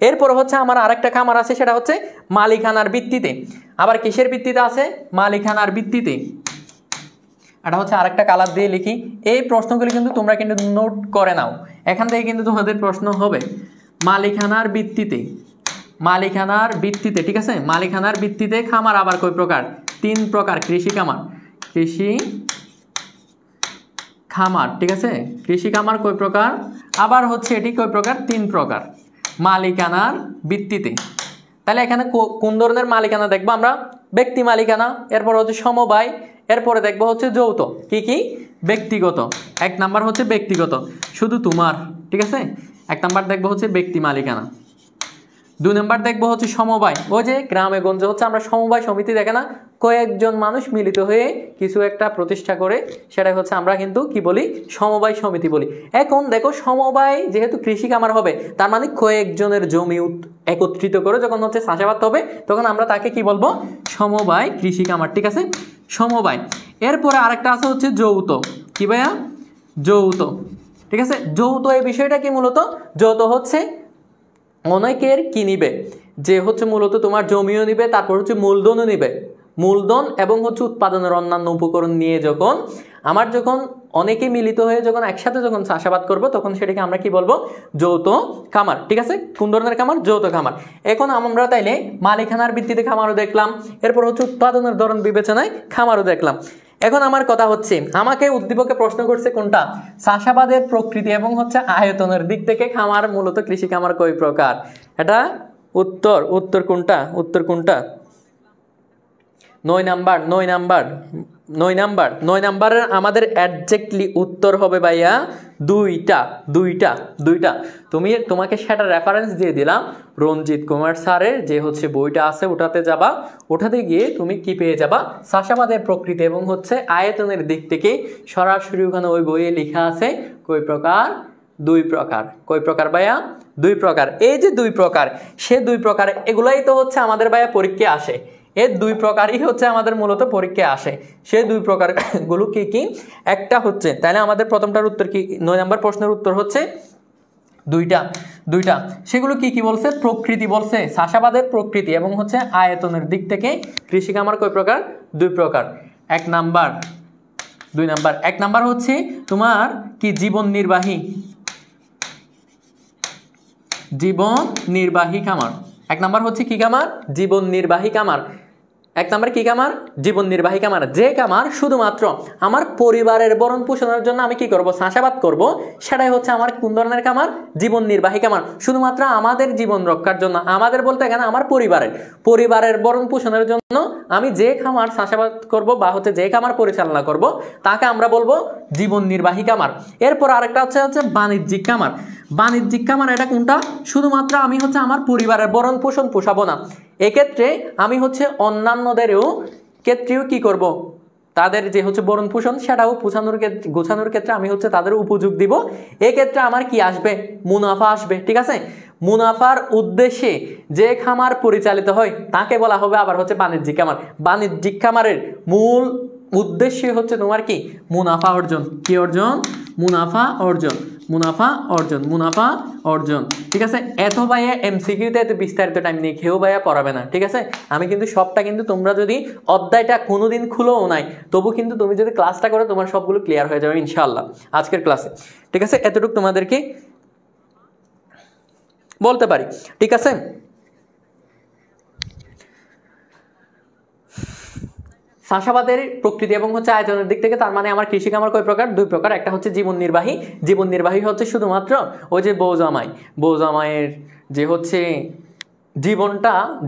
এরপরে হচ্ছে আমার আরেকটা খামার আছে, সেটা হচ্ছে মালিকানার ভিত্তিতে। আবার কিসের ভিত্তিতে আছে? মালিকানার ভিত্তিতে। এটা হচ্ছে আরেকটা কালার দিয়ে লিখি। এই প্রশ্নগুলি কিন্তু তোমরা কিন্তু নোট করে নাও, এখান থেকে কিন্তু তোমাদের প্রশ্ন হবে। মালিকানার ভিত্তিতে, ঠিক আছে? মালিকানার ভিত্তিতে খামার আবার কয় প্রকার? 3 প্রকার। কৃষি খামার, ঠিক আছে? কৃষি খামার কয় প্রকার? আবার হচ্ছে এটি কয় প্রকার? 3 প্রকার। মালিকানার ভিত্তিতে। তাহলে এখানে কোন ধরনের মালিকানা দেখবো আমরা? ব্যক্তি মালিকানা, এরপর হচ্ছে সমবায়, এরপরে দেখবো হচ্ছে যৌথ। কি কি? ব্যক্তিগত। 1 নাম্বার হচ্ছে ব্যক্তিগত, শুধু তোমার, ঠিক আছে? 1 নাম্বার দেখবো হচ্ছে ব্যক্তি মালিকানা। 2 নাম্বার দেখবো হচ্ছে সমবায়। ওই যে গ্রামে গঞ্জে হচ্ছে আমরা সমবায় সমিতি, দেখে না? কয়েকজন মানুষ মিলিত হয়ে কিছু একটা প্রতিষ্ঠা করে, সেটাই হচ্ছে আমরা কিন্তু কি বলি? সমবায় সমিতি বলি। এখন দেখো, সমবায় যেহেতু কৃষি কামার হবে, তার মানে কয়েকজনের জমি একত্রিত করে যখন হচ্ছে চাষাবাদ হবে, তখন আমরা তাকে কি বলবো? সমবায় কৃষি কামার, ঠিক আছে? সমবায়। এরপরে আরেকটা আছে হচ্ছে যৌথ। কি ভাইয়া? যৌথ, ঠিক আছে? যৌথ এই বিষয়টা কি? মূলত যৌথ হচ্ছে অনেকের কি নিবে, যে হচ্ছে মূলত তোমার জমিও নিবে, তারপর হচ্ছে মূলধনও নিবে। মূলধন এবং হচ্ছে উৎপাদনের অন্যান্য উপকরণ নিয়ে যখন অনেকে মিলিত হয়ে যখন একসাথে যখন চাষাবাদ করবো, তখন সেটাকে আমরা কি বলবো? যৌথ খামার, ঠিক আছে? কোন ধরনের খামার? যৌথ খামার। এখন আমরা তাইলে মালিকানার ভিত্তিতে খামারও দেখলাম, এরপর হচ্ছে উৎপাদনের ধরন বিবেচনায় খামারও দেখলাম। এখন আমার কথা হচ্ছে, আমাকে উদ্দীপকে প্রশ্ন করছে কোনটা? চাষাবাদের প্রকৃতি এবং হচ্ছে আয়তনের দিক থেকে খামার, মূলত কৃষি খামার কয় প্রকার? এটা উত্তর কোনটা? 9 নাম্বারের আমাদের এক্স্যাক্টলি উত্তর হবে ভাইয়া দুইটা। তোমাকে সেটা রেফারেন্স দিয়ে দিলাম, রঞ্জিত কুমার স্যারের যে হচ্ছে বইটা আছে, ওটাতে যাবা। ওটাতে গিয়ে তুমি কি পেয়ে যাবা? চাষাবাদের প্রকৃতি এবং হচ্ছে আয়তনের দিক থেকে সরাসরি ওখানে ওই বইয়ে লেখা আছে কয় প্রকার? 2 প্রকার। কয় প্রকার ভাইয়া? 2 প্রকার। এই যে 2 প্রকার, সে 2 প্রকার এগুলাই তো হচ্ছে আমাদের ভাইয়া পরীক্ষায় আসে। এই 2 প্রকারই হচ্ছে আমাদের মূলত পরীক্ষায় আসে। সেই 2 প্রকার গুলো কি কি? একটা হচ্ছে, তাহলে আমাদের প্রথমটার উত্তর কি? 9 নম্বর প্রশ্নের উত্তর হচ্ছে দুইটা। সেগুলো কি কি বলছে? প্রকৃতি বলছে, চাষাবাদের প্রকৃতি এবং হচ্ছে আয়তনের দিক থেকে কৃষি খামার কয় প্রকার? 2 প্রকার। 1 নাম্বার, 2 নাম্বার। 1 নাম্বার হচ্ছে তোমার কি? জীবন নির্বাহী খামার। 1 নাম্বার হচ্ছে কি খামার? জীবন নির্বাহী খামার। 1 নাম্বার কি খামার? জীবন নির্বাহী খামার। যে খামার শুধুমাত্র আমার পরিবারের ভরণ পোষণের জন্য আমি কি করব? চাষাবাদ করব, সেটাই হচ্ছে আমার কোন ধরনের খামার? জীবন নির্বাহী খামার। শুধুমাত্র আমাদের জীবন রক্ষার জন্য, আমাদের বলতে এখানে আমার পরিবারের ভরণ পোষণের জন্য আমি যে খামার চাষাবাদ করব বা হচ্ছে যে খামার পরিচালনা করব, তাকে আমরা বলবো জীবন নির্বাহী খামার। এরপর আরেকটা হচ্ছে বাণিজ্যিক খামার। বাণিজ্যিক খামার এটা কোনটা? শুধুমাত্র আমি হচ্ছে আমার পরিবারের ভরণ পোষণ পোষাবো না, এক্ষেত্রে আমি হচ্ছে অন্যান্যদেরও ক্ষেত্রেও কি করব? তাদের যে হচ্ছে ভরণ পোষণ সেটাও গোছানোর ক্ষেত্রে আমি হচ্ছে তাদের উপযোগ দিব। এক্ষেত্রে আমার কি আসবে? মুনাফা আসবে, ঠিক আছে? মুনাফার উদ্দেশ্যে যে খামার পরিচালিত হয় তাকে বলা হবে আবার হচ্ছে বাণিজ্যিক খামার। বাণিজ্যিক খামারের মূল উদ্দেশ্য হচ্ছে তোমার কি? মুনাফা অর্জন। কি অর্জন? মুনাফা অর্জন, ঠিক আছে? এত ভাইয়া এমসিকিউতে এত বিস্তারিত টাইম নিয়ে কেউ ভাইয়া পড়াবে না, ঠিক আছে? আমি কিন্তু সবটা কিন্তু তোমরা যদি অধ্যায়টা কোনোদিন খুলেও নাই, তবু কিন্তু তুমি যদি ক্লাসটা করো তোমার সবগুলো ক্লিয়ার হয়ে যাবে ইনশাআল্লাহ আজকের ক্লাসে, ঠিক আছে? এতটুকু তোমাদেরকে বলতে পারি, ঠিক আছে? চাষাবাদের প্রকৃতি এবং হচ্ছে আয়তনের দিক থেকে তার মানে আমার কৃষি খামার কয় প্রকার? দুই প্রকার। একটা হচ্ছে জীবন নির্বাহী, জীবন নির্বাহী হচ্ছে শুধুমাত্র ওই যে বৌজামাইয়ের যে হচ্ছে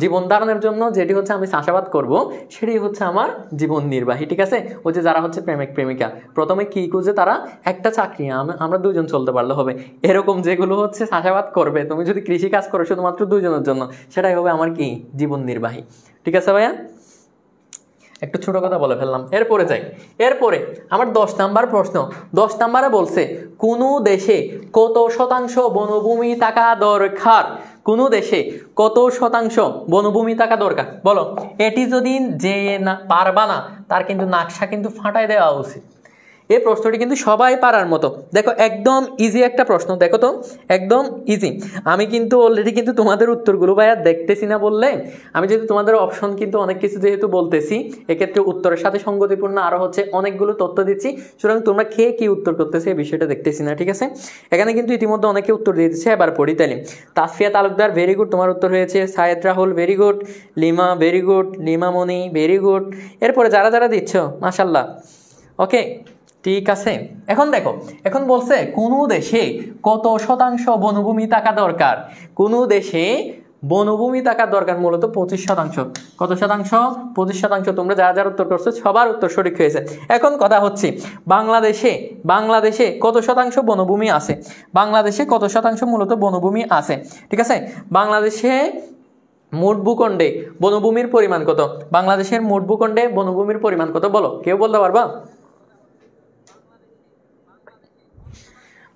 জীবন ধারণের জন্য যেটি হচ্ছে আমি চাষাবাদ করব, সেটি হচ্ছে আমার জীবন নির্বাহী। ঠিক আছে, ওই যে যারা হচ্ছে প্রেমিক প্রেমিকা প্রথমে কি খুঁজে, তারা একটা চাকরি, আমরা দুজন চলতে পারলে হবে, এরকম যেগুলো হচ্ছে চাষাবাদ করবে, তুমি যদি কৃষি কাজ করো শুধুমাত্র দুজনের জন্য, সেটাই হবে আমার কি? জীবন নির্বাহী। ঠিক আছে ভাইয়া, একটু ছোট কথা বলে ফেললাম। এরপরে যাই, এরপরে আমার 10 নাম্বার প্রশ্ন। 10 নাম্বারে বলছে কোন দেশে কত শতাংশ বনভূমি থাকা দরকার? কোন দেশে কত শতাংশ বনভূমি থাকা দরকার বলো? এটি যদি যে না পারবা না, তার কিন্তু নাকশা কিন্তু ফাটাই দেওয়া উচিত। এই প্রশ্নটি কিন্তু সবাই পারার মতো। দেখো একদম ইজি একটা প্রশ্ন, দেখো তো একদম ইজি। আমি কিন্তু অলরেডি কিন্তু তোমাদের উত্তরগুলো ভাইয়া দেখতেছি না বললে, আমি যেহেতু তোমাদের অপশন কিন্তু অনেক কিছু যেহেতু বলতেছি, এক্ষেত্রে উত্তরের সাথে সঙ্গতিপূর্ণ আরও হচ্ছে অনেকগুলো তথ্য দিচ্ছি, সুতরাং তোমরা খেয়ে কি উত্তর করতেছে এই বিষয়টা দেখতেছি না। ঠিক আছে, এখানে কিন্তু ইতিমধ্যে অনেকে উত্তর দিয়ে দিচ্ছে, এবার পড়ি তাহলে। তাসফিয়া তালুকদার ভেরি গুড, তোমার উত্তর হয়েছে। Sayed Rahul very good, Lima very good, Lima Moni very good. এরপরে যারা যারা দিচ্ছ মাশাল্লাহ, ওকে ঠিক আছে। এখন দেখো, এখন বলছে কোন দেশে কত শতাংশ বনভূমি থাকা দরকার? কোন দেশে বনভূমি থাকা দরকার? মূলত 25%। কত শতাংশ? 25%। তোমরা যারা যারা উত্তর করছো সবার উত্তর সঠিক হয়েছে। এখন কথা হচ্ছে বাংলাদেশে কত শতাংশ বনভূমি আছে? বাংলাদেশে কত শতাংশ মূলত বনভূমি আছে? ঠিক আছে, বাংলাদেশে মোট ভূখণ্ডে বনভূমির পরিমাণ কত? বাংলাদেশের মোট ভূখণ্ডে বনভূমির পরিমাণ কত বলো? কেউ বলতে পারবা?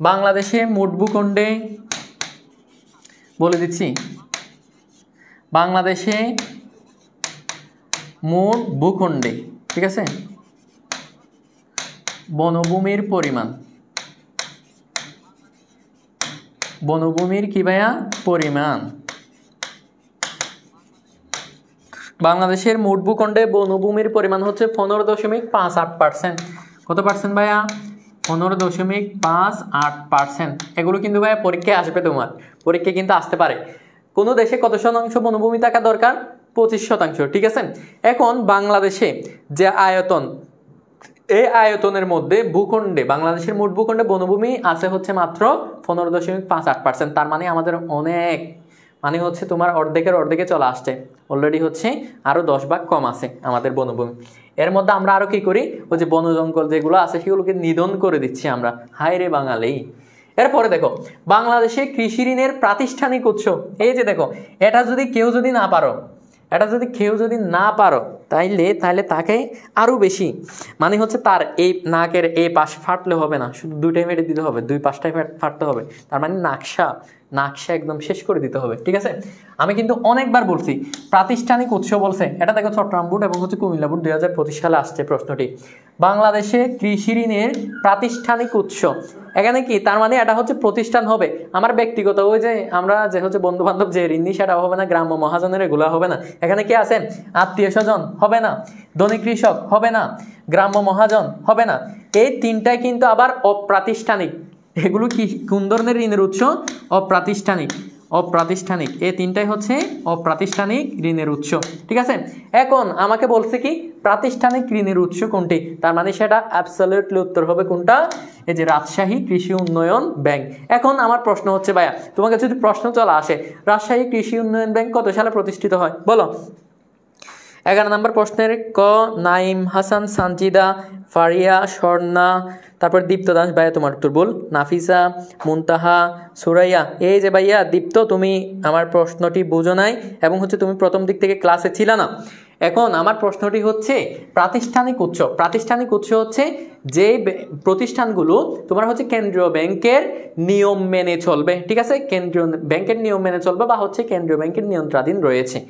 বাংলাদেশে মোট ভূখণ্ডে বলে দিচ্ছি, বাংলাদেশে মোট ভূখণ্ডে, ঠিক আছে, বনভূমির পরিমাণ, বনভূমির কি ভাইয়া? পরিমাণ। বাংলাদেশের মোট ভূখণ্ডে বনভূমির পরিমাণ হচ্ছে 15.58%। কত পার্সেন্ট ভাইয়া? 15.58%। এগুলো কিন্তু ভাইয়া পরীক্ষায় আসবে, তোমার পরীক্ষায় কিন্তু আসতে পারে। কোনো দেশে কত শতাংশ বনভূমি থাকা দরকার? 25%। ঠিক আছে, এখন বাংলাদেশে যে আয়তন, এই আয়তনের মধ্যে ভূখণ্ডে, বাংলাদেশের মোট ভূখণ্ডে বনভূমি আছে হচ্ছে মাত্র 15.58%। তার মানে আমাদের অনেক, মানে হচ্ছে তোমার অর্ধেকে চলে আসছে অলরেডি, হচ্ছে আরও 10 ভাগ কম আছে আমাদের বনভূমি। এর মধ্যে আমরা আরও কী করি? ওই যে বন জঙ্গল যেগুলো আছে সেগুলোকে নিধন করে দিচ্ছি আমরা। হায় রে বাঙালি। এরপরে দেখো, বাংলাদেশে কৃষি ঋণের প্রাতিষ্ঠানিক উৎস, এই যে দেখো, এটা যদি কেউ যদি না পারো তাইলে তাকে আরও বেশি, মানে হচ্ছে তার এই নাকের এই পাশ ফাটলে হবে না, শুধু দুইটাই মেরে দিতে হবে, দুই পাশটাই ফাটতে হবে। তার মানে নাকশা একদম শেষ করে দিতে হবে। ঠিক আছে, আমি কিন্তু অনেকবার বলছি প্রাতিষ্ঠানিক উৎস বলছে, এটা দেখো চট্টগ্রাম বোর্ড এবং হচ্ছে কুমিল্লা বোর্ড 2025 সালে আসছে প্রশ্নটি। বাংলাদেশে কৃষি ঋণের প্রাতিষ্ঠানিক উৎস, এখানে কি তার মানে এটা হচ্ছে প্রতিষ্ঠান হবে। আমার ব্যক্তিগত ওই যে আমরা যে হচ্ছে বন্ধু বান্ধব যে ঋণ নিই সেটা হবে না, গ্রাম্য মহাজনের এগুলো হবে না। এখানে কি আছে? আত্মীয় স্বজন হবে না, ধনী কৃষক হবে না, গ্রাম্য মহাজন হবে না। এই তিনটাই কিন্তু আবার অপ্রাতিষ্ঠানিক। এগুলো কি কোন ধরনের ঋণের উৎস? অপ্রাতিষ্ঠানিক। এই তিনটাই হচ্ছে অপ্রাতিষ্ঠানিক ঋণের উৎস। ঠিক আছে, এখন আমাকে বলছে কি প্রাতিষ্ঠানিক ঋণের উৎস কোনটি? তার মানে সেটা অ্যাবসলিউটলি উত্তর হবে কোনটা? এই যে রাজশাহী কৃষি উন্নয়ন ব্যাংক। এখন আমার প্রশ্ন হচ্ছে ভাইয়া, তোমাকে যদি প্রশ্ন চলে আসে রাজশাহী কৃষি উন্নয়ন ব্যাংক কত সালে প্রতিষ্ঠিত হয় বলো? 11 নম্বর প্রশ্নের ক নাইম হাসান, সানজিদা, ফারিয়া, স্বর্ণা, তারপর দীপ্ত দাস। ভাইয়া তোমার উত্তর বল। নাফিসা, মুনতাহা, সুরাইয়া। এই যে ভাইয়া দীপ্ত, তুমি আমার প্রশ্নটি বুঝো নাই এবং হচ্ছে তুমি প্রথম দিক থেকে ক্লাসে ছিল না। এখন আমার প্রশ্নটি হচ্ছে প্রাতিষ্ঠানিক উৎস হচ্ছে যে প্রতিষ্ঠানগুলো তোমার হচ্ছে কেন্দ্রীয় ব্যাংকের নিয়ম মেনে চলবে। ঠিক আছে, কেন্দ্রীয় ব্যাংকের নিয়ম মেনে চলবে বা হচ্ছে কেন্দ্রীয় ব্যাংকের নিয়ন্ত্রণাধীন রয়েছে,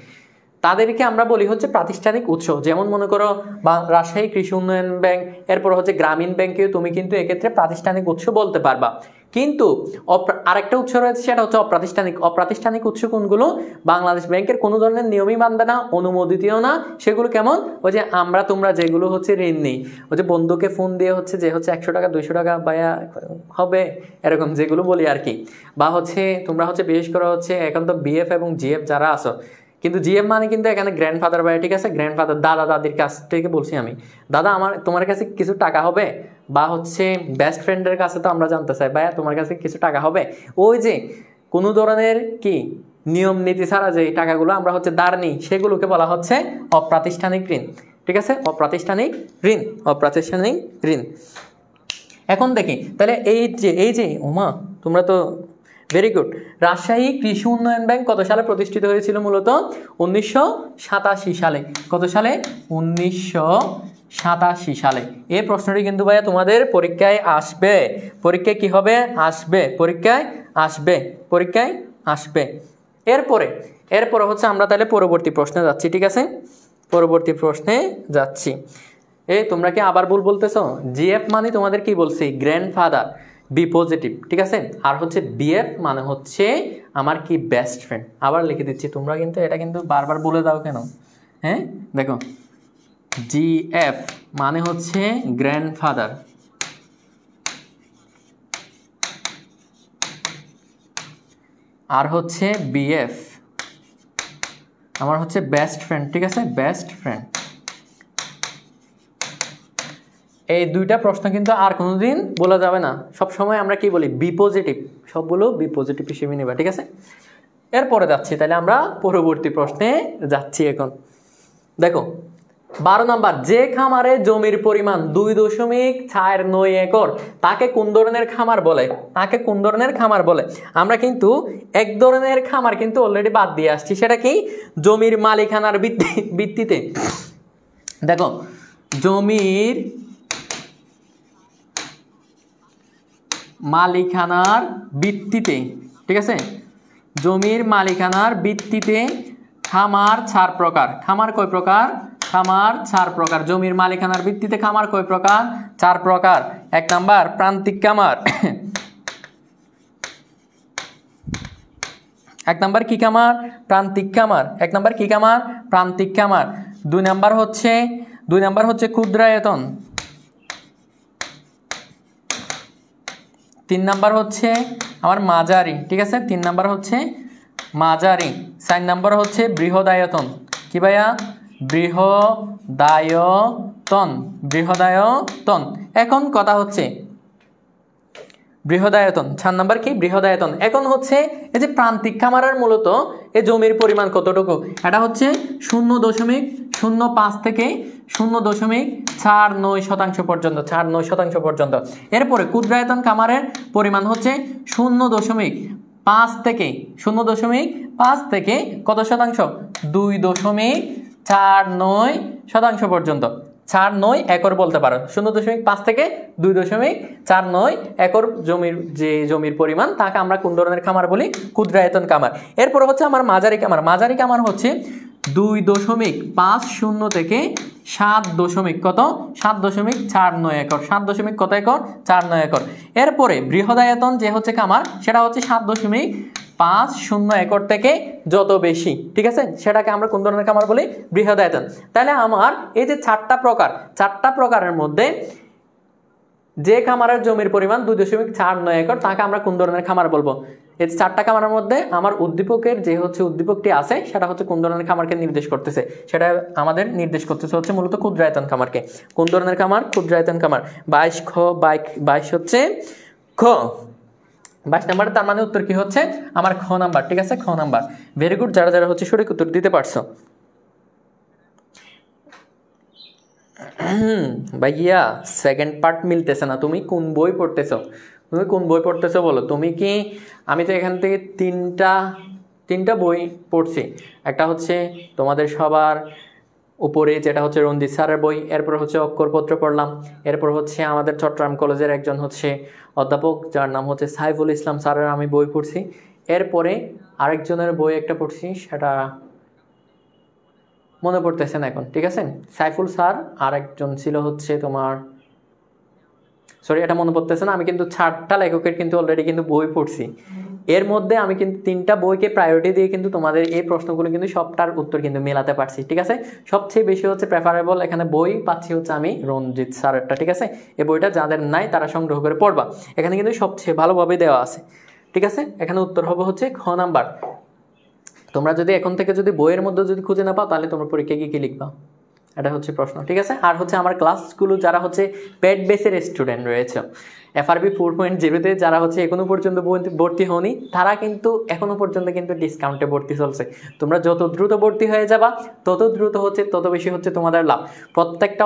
তাদেরকে আমরা বলি হচ্ছে প্রাতিষ্ঠানিক উৎস। যেমন মনে করো বা রাজশাহী কৃষি উন্নয়ন ব্যাংক, এরপর হচ্ছে গ্রামীণ ব্যাংকেও তুমি কিন্তু এক্ষেত্রে প্রাতিষ্ঠানিক উৎস বলতে পারবা। কিন্তু আরেকটা উৎস রয়েছে, সেটা হচ্ছে অপ্রাতিষ্ঠানিক উৎস কোনগুলো? বাংলাদেশ ব্যাংকের কোনো ধরনের নিয়মই মানবে না, অনুমোদিতও না। সেগুলো কেমন? ওই যে তোমরা যেগুলো হচ্ছে ঋণ নেই, ওই যে বন্ধুকে ফোন দিয়ে হচ্ছে যে হচ্ছে 100 টাকা 200 টাকা ভাইয়া হবে, এরকম যেগুলো বলি আর কি। বা হচ্ছে তোমরা হচ্ছে বিশেষ করে হচ্ছে এখন তো বিএফ এবং জিএফ যারা আছো, কিন্তু জিএফ মানে কিন্তু এখানে গ্র্যান্ডফাদার ভাই, ঠিক আছে, গ্র্যান্ডফাদার দাদা দাদির কাছ থেকে বলছি আমি, দাদা আমার তোমার কাছে কিছু টাকা হবে, বা হচ্ছে বেস্ট ফ্রেন্ডের কাছে তো আমরা জানতে চাই ভাইয়া তোমার কাছে কিছু টাকা হবে, ওই যে কোনো ধরনের কি নিয়ম নীতি ছাড়া যে টাকাগুলো আমরা হচ্ছে ধার নিই সেগুলোকে বলা হচ্ছে অপ্রাতিষ্ঠানিক ঋণ, ঠিক আছে, অপ্রাতিষ্ঠানিক ঋণ, অপ্রাতিষ্ঠানিক ঋণ। এখন দেখি তাহলে এই যে ওমা তোমরা তো ভেরি গুড। রাজশাহী কৃষি উন্নয়ন ব্যাংক কত সালে প্রতিষ্ঠিত হয়েছিল? মূলত 1987 সালে। কত সালে? 1987 সালে। এই প্রশ্নটি কিন্তু ভাইয়া তোমাদের পরীক্ষায় আসবে। পরীক্ষায় কি হবে? আসবে, পরীক্ষায় আসবে, পরীক্ষায় আসবে। এরপরে হচ্ছে আমরা তাহলে পরবর্তী প্রশ্নে যাচ্ছি, ঠিক আছে, পরবর্তী প্রশ্নে যাচ্ছি। তোমরা কি আবার ভুল বলতেছো? জিএফ মানে তোমাদের কি বলছি? গ্র্যান্ডফাদার, বি পজিটিভ, ঠিক আছে, আর হচ্ছে বিএফ মানে হচ্ছে আমার কি বেস্ট ফ্রেন্ড। আবার লিখে দিচ্ছি, তোমরা কিন্তু এটা কিন্তু বারবার বলে দাও কেন? হ্যাঁ দেখো, জিএফ মানে হচ্ছে গ্র্যান্ডফাদার, আর হচ্ছে বিএফ আমার হচ্ছে বেস্ট ফ্রেন্ড, ঠিক আছে, বেস্ট ফ্রেন্ড। এই দুইটা প্রশ্ন কিন্তু আর কোনোদিন বলা যাবে না, সব সময় আমরা কি বলি? বি পজিটিভ, সবগুলো বি পজিটিভ হিসেবে নেবা, ঠিক আছে। এরপরে যাচ্ছি তাহলে আমরা পরবর্তী প্রশ্নে যাচ্ছি। এখন দেখো 12 নাম্বার, যে খামারে জমির পরিমাণ 2.49 একর তাকে কোন ধরনের খামার বলে? তাকে কোন ধরনের খামার বলে? আমরা কিন্তু এক ধরনের খামার কিন্তু অলরেডি বাদ দিয়ে আসছি, সেটা কি? জমির মালিকানার ভিত্তিতে। দেখো জমির মালিকানার ভিত্তিতে, ঠিক আছে, জমির মালিকানার ভিত্তিতে খামার 4 প্রকার। খামার কয় প্রকার? খামার 4 প্রকার। জমির মালিকানার ভিত্তিতে খামার কয় প্রকার? 4 প্রকার। 1 নাম্বার প্রান্তিক খামার। 1 নাম্বার কি খামার? প্রান্তিক খামার। 1 নাম্বার কি খামার? প্রান্তিক খামার। 2 নাম্বার হচ্ছে ক্ষুদ্রায়তন। 3 নাম্বার হচ্ছে আমার মাঝারি, ঠিক আছে, 3 নাম্বার হচ্ছে মাঝারি। 4 নাম্বার হচ্ছে বৃহদায়তন। কি ভাইয়া? বৃহদায়তন, বৃহদায়তন। এখন কথা হচ্ছে বৃহদায়তন, 4 নাম্বার কি? বৃহদায়তন। এখন হচ্ছে এই যে প্রান্তিক খামারের মূলত এই জমির পরিমাণ কতটুকু? এটা হচ্ছে 0.05 থেকে 0.49% পর্যন্ত, 49% পর্যন্ত। এরপরে ক্ষুদ্রায়তন খামারের পরিমাণ হচ্ছে 0.5 থেকে কত শতাংশ? 2.49% পর্যন্ত। 49 একর বলতে পারো। 0.5 থেকে 2.49 একর জমির পরিমাণ তাকে আমরা কোন ধরনের খামার বলি? ক্ষুদ্রায়তন খামার। এরপর হচ্ছে আমার মাঝারি খামার। মাঝারি খামার হচ্ছে 2.50 থেকে 7.49 একর। 7.49 একর। এরপরে বৃহদায়তন যে হচ্ছে খামার, সেটা হচ্ছে 7.50 একর থেকে যত বেশি, ঠিক আছে, সেটাকে আমরা কোন ধরনের খামার বলি? বৃহদায়তন। তাহলে আমার এই যে 4টা প্রকারের মধ্যে যে খামারের জমির পরিমাণ 2.49 একর তাকে আমরা কোন ধরনের খামার বলবো? এই 4টা খামারের মধ্যে আমার উদ্দীপকের যে হচ্ছে উদ্দীপকটি আছে সেটা হচ্ছে কোন ধরনের খামারকে নির্দেশ করতেছে? সেটা আমাদের নির্দেশ করতেছে হচ্ছে মূলত ক্ষুদ্রায়তন খামারকে। কোন ধরনের খামার? ক্ষুদ্রায়তন খামার। 22 হচ্ছে খ। 22 নাম্বার, তার মানে উত্তর কি হচ্ছে? আমার খ নাম্বার, ঠিক আছে, খ নাম্বার। ভেরি গুড, যারা হচ্ছে সঠিক উত্তর দিতে পারছো। ভাইয়া সেকেন্ড পার্ট মিলতেছে না। তুমি কোন বই পড়তেছো? বলো তুমি কি? আমি তো এখান থেকে তিনটা বই পড়ছি। একটা হচ্ছে তোমাদের সবার উপরে যেটা হচ্ছে রঞ্জিত স্যারের বই, এরপর হচ্ছে অক্ষরপত্র পড়লাম, এরপর হচ্ছে আমাদের চট্টগ্রাম কলেজের একজন হচ্ছে অধ্যাপক যার নাম হচ্ছে সাইফুল ইসলাম স্যারের আমি বই পড়ছি। এরপরে আরেকজনের বই একটা পড়ছি, সেটা মনে পড়তেছে না এখন, ঠিক আছে। সাইফুল স্যার আর একজন ছিল হচ্ছে তোমার, সরি এটা মনে পড়তেছে না। আমি কিন্তু 4টা লেখকের কিন্তু অলরেডি কিন্তু বই পড়ছি। এর মধ্যে আমি কিন্তু 3টা বইকে প্রায়োরিটি দিয়ে কিন্তু তোমাদের এই প্রশ্নগুলো কিন্তু সবটার উত্তর কিন্তু মেলাতে পারছি, ঠিক আছে। সবচেয়ে বেশি হচ্ছে প্রেফারেবল এখানে বই পাচ্ছি হচ্ছে আমি রঞ্জিত স্যারেরটা, ঠিক আছে। এই বইটা যাদের নাই তারা সংগ্রহ করে পড়বা, এখানে কিন্তু সবচেয়ে ভালোভাবে দেওয়া আছে, ঠিক আছে। এখানে উত্তর হবে হচ্ছে খ নাম্বার। তোমরা যদি এখন থেকে যদি বইয়ের মধ্যে যদি খুঁজে না পাও তাহলে তোমরা পরীক্ষায় গিয়ে কি লিখবা, এটা হচ্ছে প্রশ্ন। ঠিক আছে, আর হচ্ছে আমার ক্লাসগুলো যারা হচ্ছে পেড বেসের স্টুডেন্ট রয়েছে FRB 4.0-তে যারা হচ্ছে এখনো পর্যন্ত ভর্তি হওনি, তারা কিন্তু এখনো পর্যন্ত কিন্তু ডিসকাউন্টে ভর্তি চলছে। তোমরা যত দ্রুত ভর্তি হয়ে যাবা তত দ্রুত হচ্ছে তত বেশি হচ্ছে তোমাদের লাভ। প্রত্যেকটা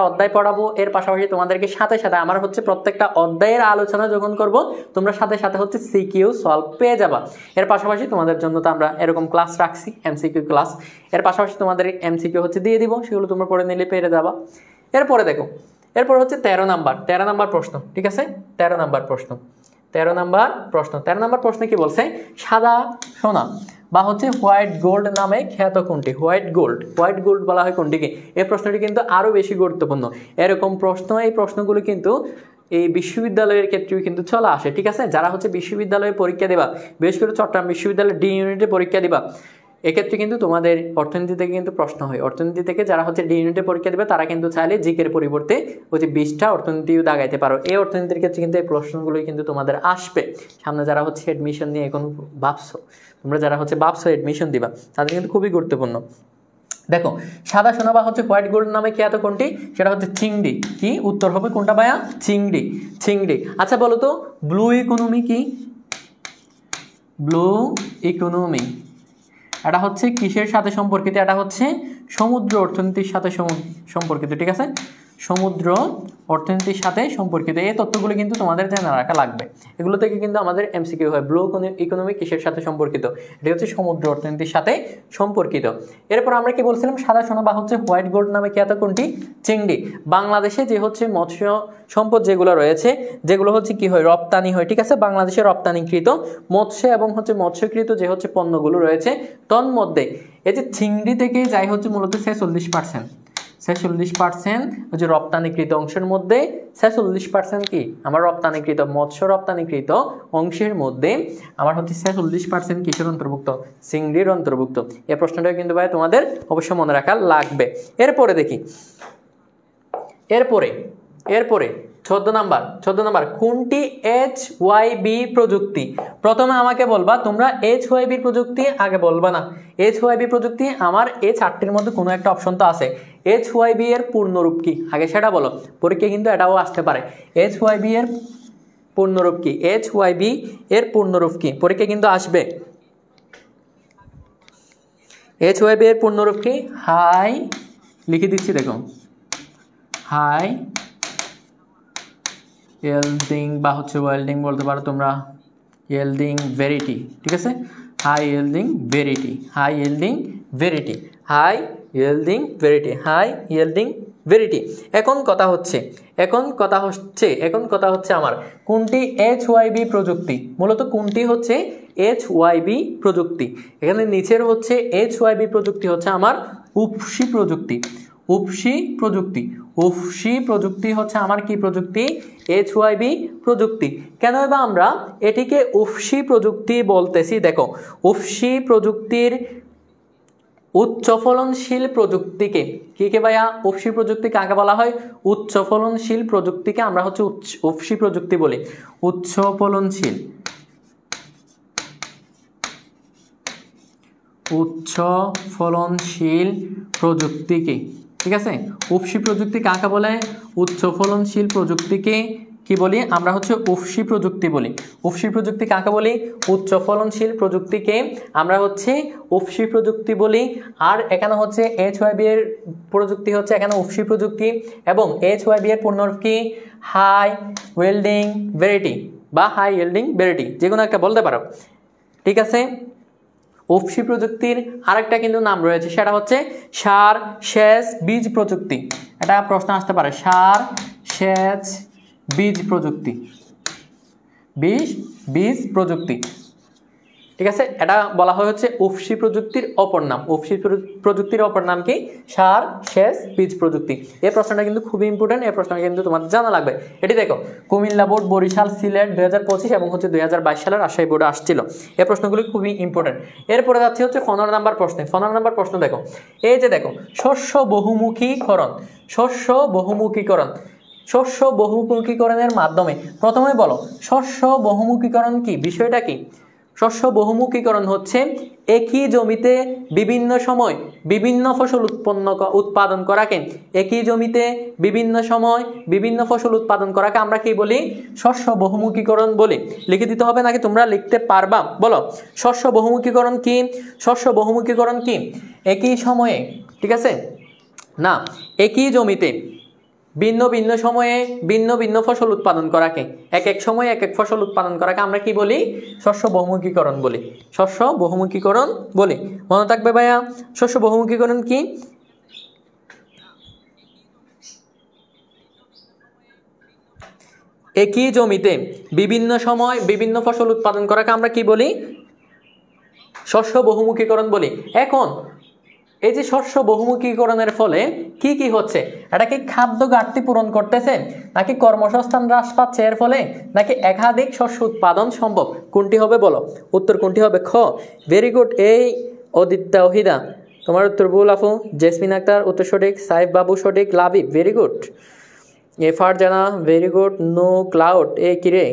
অধ্যায় পড়াবো, এর পাশাপাশি তোমাদেরকে সাথে সাথে আমার হচ্ছে প্রত্যেকটা অধ্যায়ের আলোচনা যখন করব তোমরা সাথে সাথে হচ্ছে সিকিউ সলভ পেয়ে যাবা। এর পাশাপাশি তোমাদের জন্য তো আমরা এরকম ক্লাস রাখছি, MCQ ক্লাস। এর পাশাপাশি তোমাদের MCQ হচ্ছে দিয়ে দিব, সেগুলো তোমরা পড়ে নিলে পেরে যাবা। এরপরে দেখো, এরপর হচ্ছে 13 নাম্বার প্রশ্ন। ঠিক আছে, 13 নাম্বার প্রশ্ন কি বলছে? সাদা সোনা বা হচ্ছে হোয়াইট গোল্ড নামে খ্যাত কোনটি? হোয়াইট গোল্ড বলা হয় কোনটিকে? এই প্রশ্নটি কিন্তু আরো বেশি গুরুত্বপূর্ণ। এরকম প্রশ্ন, এই প্রশ্নগুলো কিন্তু এই বিশ্ববিদ্যালয়ের ক্ষেত্রেও কিন্তু চলে আসে। ঠিক আছে, যারা হচ্ছে বিশ্ববিদ্যালয়ে পরীক্ষা দেবা, বিশেষ করে চট্টগ্রাম বিশ্ববিদ্যালয়ের ডি ইউনিটে পরীক্ষা দিবা, এক্ষেত্রে কিন্তু তোমাদের অর্থনীতি থেকে কিন্তু প্রশ্ন হয়। অর্থনীতি থেকে যারা হচ্ছে ডি ইউনিটে পরীক্ষা দেবে তারা কিন্তু চাইলে জিকের পরিবর্তে ওই যে 20টা অর্থনীতিও দাগাইতে পারো। এই অর্থনীতির ক্ষেত্রে কিন্তু এই প্রশ্নগুলোই কিন্তু তোমাদের আসবে। সামনে যারা হচ্ছে অ্যাডমিশন নিয়ে এখন ভাবছো, তোমরা যারা হচ্ছে ভাবছো অ্যাডমিশন দিবা, তাদের কিন্তু খুবই গুরুত্বপূর্ণ। দেখো, সাদা সোনা বা হচ্ছে হোয়াইট গোল্ড নামে খ্যাত কোনটি? সেটা হচ্ছে চিংড়ি। কি উত্তর হবে কোনটা ভাইয়া? চিংড়ি। আচ্ছা বলো তো, ব্লু ইকোনমি কি? ব্লু ইকোনমি এটা হচ্ছে কিসের সাথে সম্পর্কিত? এটা হচ্ছে সমুদ্র অর্থনীতির সাথে সম্পর্কিত। ঠিক আছে, সমুদ্র অর্থনীতির সাথে সম্পর্কিত। এই তথ্যগুলো কিন্তু তোমাদের জানা রাখা লাগবে। এগুলো থেকে কিন্তু আমাদের MCQ হয়। ব্লু ইকোনমি কিসের সাথে সম্পর্কিত? এটা হচ্ছে সমুদ্র অর্থনীতির সাথে সম্পর্কিত। এরপর আমরা কি বলছিলাম? সাদা সোনা বা হচ্ছে হোয়াইট গোল্ড নামে খ্যাত কোনটি? চিংড়ি। বাংলাদেশে যে হচ্ছে মৎস্য সম্পদ যেগুলো রয়েছে, যেগুলো হচ্ছে কি হয়? রপ্তানি হয়। ঠিক আছে, বাংলাদেশে রপ্তানিকৃত মৎস্য এবং হচ্ছে মৎস্যকৃত যে হচ্ছে পণ্যগুলো রয়েছে, তন্মধ্যে এই যে চিংড়ি থেকে যাই হচ্ছে মূলত 46% হচ্ছে রপ্তানিকৃত অংশের মধ্যে। 46% কি আমার রপ্তানিকৃত মৎস্য রপ্তানিকৃত অংশের মধ্যে আমার হচ্ছে 46% কিসের অন্তর্ভুক্ত? চিংড়ির অন্তর্ভুক্ত। এই প্রশ্নটা কিন্তু ভাই তোমাদের অবশ্যই মনে রাখা লাগবে। এরপরে দেখি, এরপরে 14 নাম্বার কোনটি HYB প্রযুক্তি? প্রথমে আমাকে বলবা তোমরা HYB প্রযুক্তি, আগে বলবা না HYB প্রযুক্তি। আমার এই 4টির মধ্যে কোনো একটা অপশন তো আছে। HYB এর পূর্ণরূপ কি? আগে সেটা বলো, পরীক্ষা কিন্তু এটাও আসতে পারে। HYB এর পূর্ণরূপ কি? HYB এর পূর্ণরূপ কি? পরীক্ষা কিন্তু আসবে। HYB এর পূর্ণরূপ কি? হাই, লিখে দিচ্ছি দেখো, হাই ইয়েল্ডিং বা হচ্ছে ওয়েল্ডিং বলতে পারো তোমরা, ইয়েল্ডিং ভেরিটি। ঠিক আছে, হাই ইয়েল্ডিং ভেরিটি। এখন কথা হচ্ছে আমার কোনটি HYB প্রযুক্তি? মূলত কোনটি হচ্ছে HYB প্রযুক্তি? এখানে নিচের হচ্ছে HYB প্রযুক্তি হচ্ছে আমার উপসি প্রযুক্তি হচ্ছে আমার কি প্রযুক্তি? HYB প্রযুক্তি। কেন বা আমরা এটিকে উপসি প্রযুক্তি বলতেছি? দেখো, উপসি প্রযুক্তির উচ্চ ফলনশীল প্রযুক্তিকে কি ভাইয়া? উপসি প্রযুক্তি কাকে বলা হয়? উচ্চ ফলনশীল প্রযুক্তিকে আমরা হচ্ছে উপসি প্রযুক্তি বলি। উচ্চ ফলনশীল প্রযুক্তিকে, ঠিক আছে, উপসি প্রযুক্তি কাকে বলে? উচ্চ ফলনশীল প্রযুক্তিকে কি বলি? আমরা হচ্ছে উপসি প্রযুক্তি বলি। উপসি প্রযুক্তি কাকে বলি? উচ্চ ফলনশীল প্রযুক্তিকে আমরা হচ্ছে উপসি প্রযুক্তি বলি। আর এখানে হচ্ছে HYB এর প্রযুক্তি হচ্ছে এখানে উপসি প্রযুক্তি, এবং HYB এর পূর্ণরূপ কি? হাই ওয়েল্ডিং ভেরিটি বা হাই ইয়েল্ডিং ভেরিটি, যে কোনো একটা বলতে পারো। ঠিক আছে, উপসি প্রযুক্তির আরেকটা কিন্তু নাম রয়েছে, সেটা হচ্ছে সার সেচ বীজ প্রযুক্তি। এটা প্রশ্ন আসতে পারে, সার সেচ বীজ প্রযুক্তি। ঠিক আছে, এটা বলা হয় হচ্ছে উপসি প্রযুক্তির অপর নাম। উপসি প্রযুক্তির অপর নাম কি? সার সেচ বীজ প্রযুক্তি। এই প্রশ্নটা কিন্তু খুবই ইম্পর্টেন্ট, এই প্রশ্নটা কিন্তু তোমাদের জানা লাগবে। এটি দেখো, কুমিল্লা বোর্ড, বরিশাল, সিলেট 2025 এবং হচ্ছে 2022 সালের রাজশাহী বোর্ডে আসছিল। এই প্রশ্নগুলি খুবই ইম্পর্টেন্ট। এরপরে যাচ্ছে হচ্ছে 15 নাম্বার প্রশ্ন। দেখো, এই যে দেখো, শস্য বহুমুখীকরণের মাধ্যমে, প্রথমে বলো শস্য বহুমুখীকরণ কি? বিষয়টা কি? শস্য বহুমুখীকরণ হচ্ছে একই জমিতে বিভিন্ন সময় বিভিন্ন ফসল উৎপাদন করাকে, একই জমিতে বিভিন্ন সময় বিভিন্ন ফসল উৎপাদন করাকে আমরা কি বলি? শস্য বহুমুখীকরণ বলি। লিখে দিতে হবে নাকি তোমরা লিখতে পারবা? বলো, শস্য বহুমুখীকরণ কি? শস্য বহুমুখীকরণ কি? একই সময়ে, ঠিক আছে না, একই জমিতে ভিন্ন ভিন্ন সময়ে ভিন্ন ভিন্ন ফসল উৎপাদন করাকে, এক এক সময়ে এক এক ফসল উৎপাদন করাকে আমরা কি বলি? শস্য বহুমুখীকরণ বলি। শস্য বহুমুখীকরণ বলি। মনে থাকবে ভাইয়া, শস্য বহুমুখীকরণ কি? একই জমিতে বিভিন্ন সময় বিভিন্ন ফসল উৎপাদন করাকে আমরা কি বলি? শস্য বহুমুখীকরণ বলি। এখন এই যে শস্য বহুমুখীকরণের ফলে কি কি হচ্ছে? এটা কি খাদ্য ঘাটতি পূরণ করতেছে, নাকি কর্মসংস্থান হ্রাস পাচ্ছে এর ফলে, নাকি একাধিক শস্য উৎপাদন সম্ভব? কোনটি হবে বলো? উত্তর কোনটি হবে? খ। Very good. এই অদিত্যা ওহিদা, তোমার উত্তর ভুল আপু। জেসমিন আক্তার উত্তর সঠিক। সাইফ বাবু সঠিক। Labib very good. Farzana very good. No cloud. এ কিরে,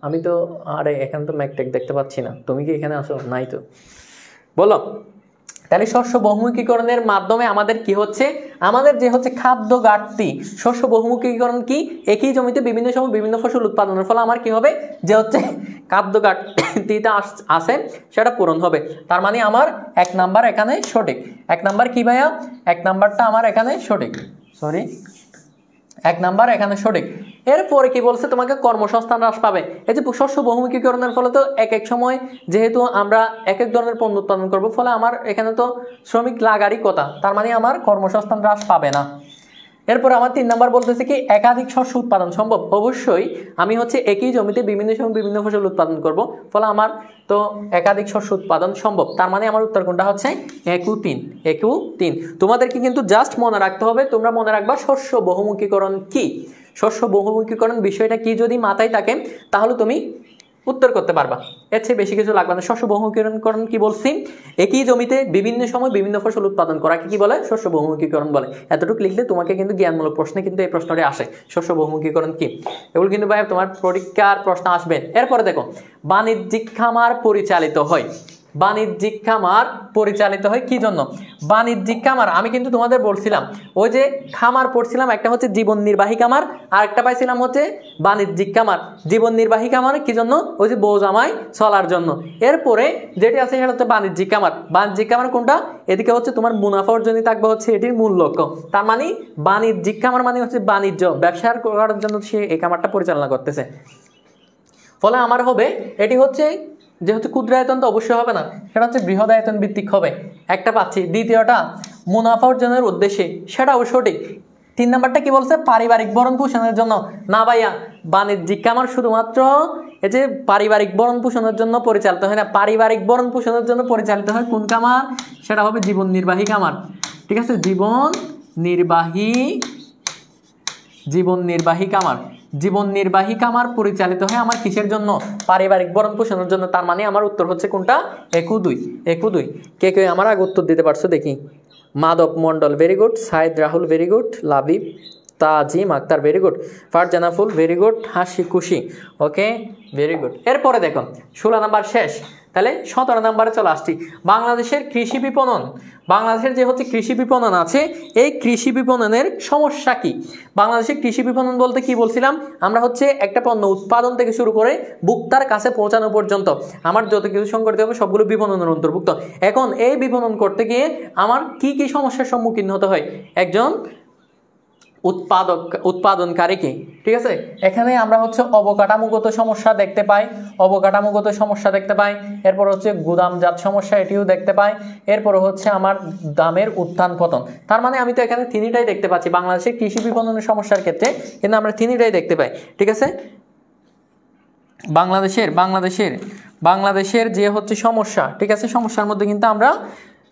আমি তো আরে এখানে তো ম্যাকটেক দেখতে পাচ্ছি না, তুমি কি এখানে আসো? নাই তো। বলো, তাহলে শস্য বহুমুখীকরণের মাধ্যমে আমাদের কি হচ্ছে? আমাদের যে হচ্ছে খাদ্য ঘাটতি, শস্য বহুমুখীকরণ কি? একই জমিতে বিভিন্ন সময় বিভিন্ন ফসল উৎপাদনের ফলে আমার কি হবে? যে হচ্ছে খাদ্য ঘাটতিটা আসে সেটা পূরণ হবে। তার মানে আমার 1 নাম্বার এখানে সঠিক। 1 নাম্বার কি ভাইয়া? 1 নাম্বারটা আমার এখানে সঠিক। সরি, 1 নাম্বার এখানে সঠিক। এরপরে কি বলছে? তোমাকে কর্মসংস্থান হ্রাস পাবে। এই যে শস্য বহুমুখীকরণের ফলে তো এক এক সময় যেহেতু আমরা এক এক ধরনের পণ্য উৎপাদন করব, ফলে আমার এখানে তো শ্রমিক লাগারই কথা, তার মানে আমার কর্মসংস্থান হ্রাস পাবে না। এরপর আমার 3 নাম্বার বলতেছে কি? একাধিক শস্য উৎপাদন সম্ভব। অবশ্যই আমি হচ্ছে একই জমিতে বিভিন্ন সময় বিভিন্ন ফসল উৎপাদন করব, ফলে আমার তো একাধিক শস্য উৎপাদন সম্ভব। তার মানে আমার উত্তর কোনটা হচ্ছে? একু 3। একু 3। তোমাদেরকে কিন্তু জাস্ট মনে রাখতে হবে, তোমরা মনে রাখবা শস্য বহুমুখীকরণ কি, শস্য বহুমুখীকরণ বিষয়টা কি যদি মাথায় থাকে তাহলে তুমি উত্তর করতে পারবা। এর চেয়ে বেশি কিছু লাগবে না। শস্য বহুমুখীকরণ কি বলছি? একই জমিতে বিভিন্ন সময় বিভিন্ন ফসল উৎপাদন করাকে কি বলে? শস্য বহুমুখীকরণ বলে। এতটুকু লিখলে তোমাকে কিন্তু জ্ঞানমূলক প্রশ্নে কিন্তু এই প্রশ্নটি আসে, শস্য বহুমুখীকরণ কি। এগুলো কিন্তু ভাই তোমার পরীক্ষার প্রশ্ন আসবে। এরপরে দেখো, বাণিজ্যিক খামার পরিচালিত হয়। বাণিজ্যিক খামার পরিচালিত হয় কি জন্য? বাণিজ্যিক খামার আমি কিন্তু তোমাদের বলছিলাম, ওই যে খামার পড়ছিলাম, একটা হচ্ছে জীবন নির্বাহী খামার, আর একটা পাইছিলাম হচ্ছে বাণিজ্যিক খামার। জীবন নির্বাহী খামার কি জন্য? ওই যে বউ জামাই চলার জন্য। এরপরে যেটি আছে সেটা হচ্ছে বাণিজ্যিক খামার। বাণিজ্যিক খামার কোনটা? এদিকে হচ্ছে তোমার মুনাফা অর্জনই থাকবে হচ্ছে এটির মূল লক্ষ্য। তার মানে বাণিজ্যিক খামার মানে হচ্ছে বাণিজ্য ব্যবসা করার জন্য সে এই খামারটা পরিচালনা করতেছে। ফলে আমার হবে এটি হচ্ছে যেহেতু ক্ষুদ্রায়তন তো অবশ্যই হবে না, সেটা হচ্ছে বৃহদায়তন ভিত্তিক হবে। একটা পাচ্ছি। দ্বিতীয়টা মুনাফা অর্জনের উদ্দেশ্যে, সেটাও সঠিক। 3 নাম্বারটা কি বলছে? পারিবারিক ভরণ পোষণের জন্য। না ভাইয়া, বাণিজ্যিক খামার শুধুমাত্র এই যে পারিবারিক ভরণ পোষণের জন্য পরিচালিত হয় না, পারিবারিক ভরণ পোষণের জন্য পরিচালিত হয় কোন খামার? সেটা হবে জীবন নির্বাহী খামার। ঠিক আছে, জীবন নির্বাহী খামার। জীবন নির্বাহী খামার পরিচালিত হয় আমার কিসের জন্য? পারিবারিক ভরণ পোষণের জন্য। তার মানে আমার উত্তর হচ্ছে কোনটা? একু 2। একু 2। কে কে আমার আগে উত্তর দিতে পারছো দেখি? Madhab Mandal very good. Saeed Rahul very good. Labib Tajim Akhtar very good. Farzana ফুল ভেরি গুড। হাসি খুশি ওকে ভেরি গুড। এরপরে দেখো 16 নাম্বার শেষ, তাহলে 17 নাম্বারে চলে আসছি। বাংলাদেশের কৃষি বিপণন। বাংলাদেশের যে হচ্ছে কৃষি বিপণন আছে, এই কৃষি বিপণনের সমস্যা কি? বাংলাদেশের কৃষি বিপণন বলতে কি বলছিলাম? আমরা হচ্ছে একটা পণ্য উৎপাদন থেকে শুরু করে ভোক্তার কাছে পৌঁছানো পর্যন্ত আমার যত কিছু সংগঠিত হবে সবগুলো বিপণনের অন্তর্ভুক্ত। এখন এই বিপণন করতে গিয়ে আমার কি কি সমস্যার সম্মুখীন হতে হয় একজন উৎপাদনকারীকে? ঠিক আছে, এখানে আমরা হচ্ছে অবকাঠামোগত সমস্যা দেখতে পাই, এরপর হচ্ছে গুদামজাত সমস্যা, এটিও দেখতে পাই। এরপর হচ্ছে আমার দামের উত্থান পতন। তার মানে আমি তো এখানে তিনটাই দেখতে পাচ্ছি বাংলাদেশের কৃষি বিপণনের সমস্যার ক্ষেত্রে, কিন্তু আমরা তিনটাই দেখতে পাই। ঠিক আছে, বাংলাদেশের যে হচ্ছে সমস্যা, ঠিক আছে, সমস্যার মধ্যে কিন্তু আমরা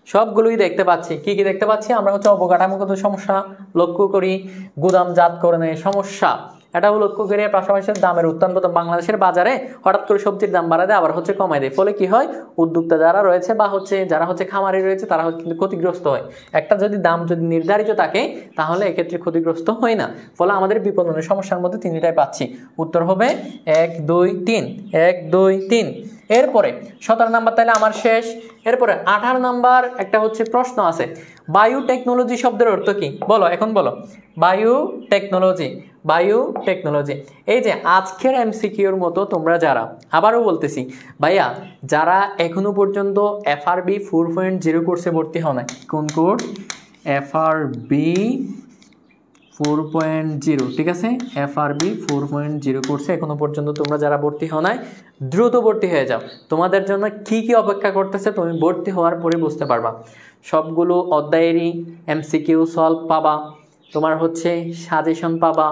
সবগুলোই দেখতে পাচ্ছি। কি কি দেখতে পাচ্ছি? আমরা হচ্ছে অবকাঠামোগত সমস্যা লক্ষ্য করি, গুদামজাতকরণের সমস্যা এটাও লক্ষ্য করি, পাশাপাশি দামের উত্থান পতন। বাংলাদেশের বাজারে হঠাৎ করে সবজির দাম বাড়ায় দেয়, আবার হচ্ছে কমায় দেয়, ফলে কি হয়? উদ্যোক্তা যারা রয়েছে বা হচ্ছে যারা হচ্ছে খামারি রয়েছে তারা কিন্তু ক্ষতিগ্রস্ত হয়। একটা দাম যদি নির্ধারিত থাকে তাহলে এক্ষেত্রে ক্ষতিগ্রস্ত হয় না। ফলে আমাদের বিপণনের সমস্যার মধ্যে তিনটাই পাচ্ছি। উত্তর হবে 1 2 3। 1 2 3। এরপরে 17 নাম্বার তাহলে আমার শেষ। এরপরে 18 নাম্বার একটা হচ্ছে প্রশ্ন আছে, বায়োটেকনোলজি শব্দের অর্থ কি বলো, এখন বলো। Biotechnology, biotechnology. এই যে আজকের এমসিকিউর মতো তোমরা যারা, আবারও বলতেছি ভাইয়া, যারা এখনো পর্যন্ত FRB 4.0 কোর্সে ভর্তি হও নাই, কোন কোর্স? FRB 4.0, ঠিক আছে, FRB 4.0 কোর্সে এখনো পর্যন্ত তোমরা যারা ভর্তি হও নাই, দ্রুত ভর্তি হয়ে যাও। তোমাদের জন্য কি কি অপেক্ষা করতেছে তুমি ভর্তি হওয়ার পরে বুঝতে পারবা। সবগুলো অধ্যায়েরই MCQ সলভ পাবা, তোমার হচ্ছে সাজেশন পাবা,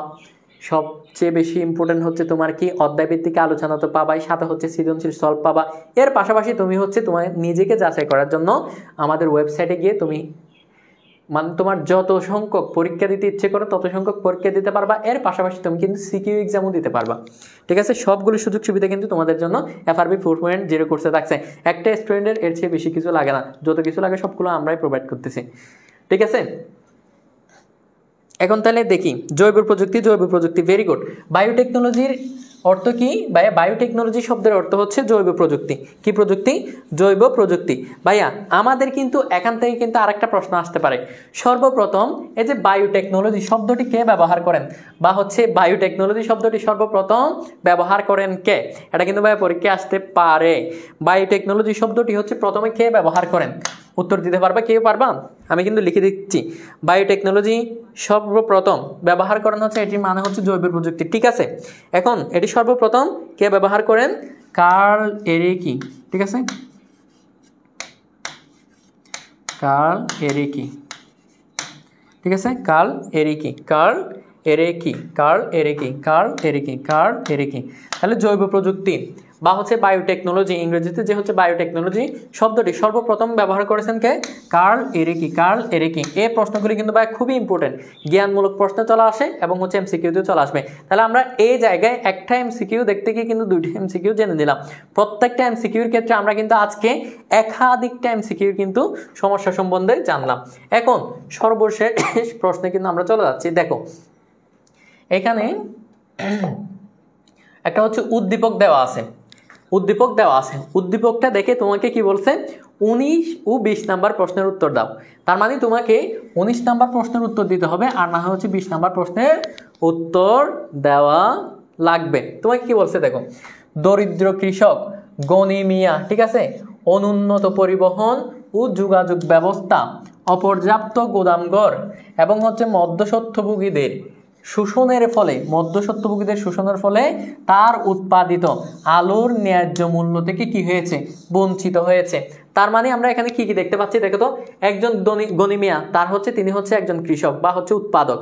সবচেয়ে বেশি ইম্পর্টেন্ট হচ্ছে তোমার কি অধ্যায়ভিত্তিক আলোচনা তো পাবাই, সাথে হচ্ছে সৃজনশীল সলভ পাবা। এর পাশাপাশি তুমি হচ্ছে তোমার নিজেকে যাচাই করার জন্য আমাদের ওয়েবসাইটে গিয়ে তুমি মানে তোমার যত সংখ্যক পরীক্ষা দিতে ইচ্ছে করো তত সংখ্যক পরীক্ষা দিতে পারবা। এর পাশাপাশি তুমি কিন্তু সিকিউ এক্সামও দিতে পারবা, ঠিক আছে। সবগুলো সুযোগ সুবিধা কিন্তু তোমাদের জন্য FRB 4.0 কোর্সে থাকছে। একটা স্টুডেন্টের এর চেয়ে বেশি কিছু লাগে না, যত কিছু লাগে সবগুলো আমরাই প্রোভাইড করতেছি, ঠিক আছে। এখন তাহলে দেখি জৈব প্রযুক্তি, জৈব প্রযুক্তি, ভেরি গুড। বায়োটেকনোলজির অর্থ কি ভাইয়া? বায়োটেকনোলজি শব্দের অর্থ হচ্ছে জৈব প্রযুক্তি। কি প্রযুক্তি? জৈব প্রযুক্তি। ভাইয়া আমাদের কিন্তু এখান থেকে কিন্তু আরেকটা প্রশ্ন আসতে পারে। সর্বপ্রথম এই যে বায়োটেকনোলজি শব্দটি কে ব্যবহার করেন, বা হচ্ছে বায়োটেকনোলজি শব্দটি সর্বপ্রথম ব্যবহার করেন কে? এটা কিন্তু ভাইয়া পরীক্ষায় আসতে পারে। বায়োটেকনোলজি শব্দটি হচ্ছে প্রথমে কে ব্যবহার করেন? উত্তর দিতে পারবা? কেউ পারবা? আমি কিন্তু লিখে দিচ্ছি, বায়োটেকনোলজি সর্বপ্রথম ব্যবহার করেন হচ্ছে, এটির মানে হচ্ছে জৈব প্রযুক্তি, ঠিক আছে। এখন এটি সর্বপ্রথম কে ব্যবহার করেন? কার্ল এরিকি, ঠিক আছে, কার্ল এরিকি, ঠিক আছে, কার্ল এরিকি, কার্ল এরিকি, কার্ল এরিকি, কার্ল এরিকি, কার্ল এরিকি। তাহলে জৈব প্রযুক্তি বা হচ্ছে বায়োটেকনোলজি, ইংরেজিতে যে হচ্ছে বায়োটেকনোলজি শব্দটি সর্বপ্রথম ব্যবহার করেছেন কে? কার্ল এরিকি, কার্ল এরিকি। এই প্রশ্নগুলি কিন্তু ভাই খুবই ইম্পর্টেন্ট, জ্ঞানমূলক প্রশ্ন চলে আসে এবং হচ্ছে MCQতেও চলে আসবে। তাহলে আমরা এই জায়গায় একটা MCQ দেখতে গিয়ে কিন্তু দুইটা MCQ জেনে নিলাম। প্রত্যেকটা MCQর ক্ষেত্রে আমরা কিন্তু আজকে একাধিকটা MCQর কিন্তু সমস্যা সম্বন্ধে জানলাম। এখন সর্বশেষ প্রশ্নে কিন্তু আমরা চলে যাচ্ছি। দেখো এখানে একটা হচ্ছে উদ্দীপক দেওয়া আছে, উদ্দীপক দেওয়া আছে। উদ্দীপকটা দেখে তোমাকে কি বলছে? 19 ও 20 নাম্বার প্রশ্নের উত্তর দাও। তার মানে তোমাকে 19 নাম্বার প্রশ্নের উত্তর দিতে হবে, আর না হচ্ছে 20 নাম্বার প্রশ্নের উত্তর দেওয়া লাগবে। তোমাকে কি বলছে দেখো, দরিদ্র কৃষক, গনি মিয়া, ঠিক আছে, অনুন্নত পরিবহন ও যোগাযোগ ব্যবস্থা, অপর্যাপ্ত গোদামঘর এবং হচ্ছে মধ্যস্বত্বভোগীদের শোষণের ফলে, মধ্যস্বত্বভোগীদের শোষণের ফলে তার উৎপাদিত আলুর ন্যায্য মূল্য থেকে কি হয়েছে? বঞ্চিত হয়েছে। তার মানে আমরা এখানে কি কি দেখতে পাচ্ছি দেখো তো, একজন গনি মিয়া, তার হচ্ছে তিনি হচ্ছে একজন কৃষক বা হচ্ছে উৎপাদক।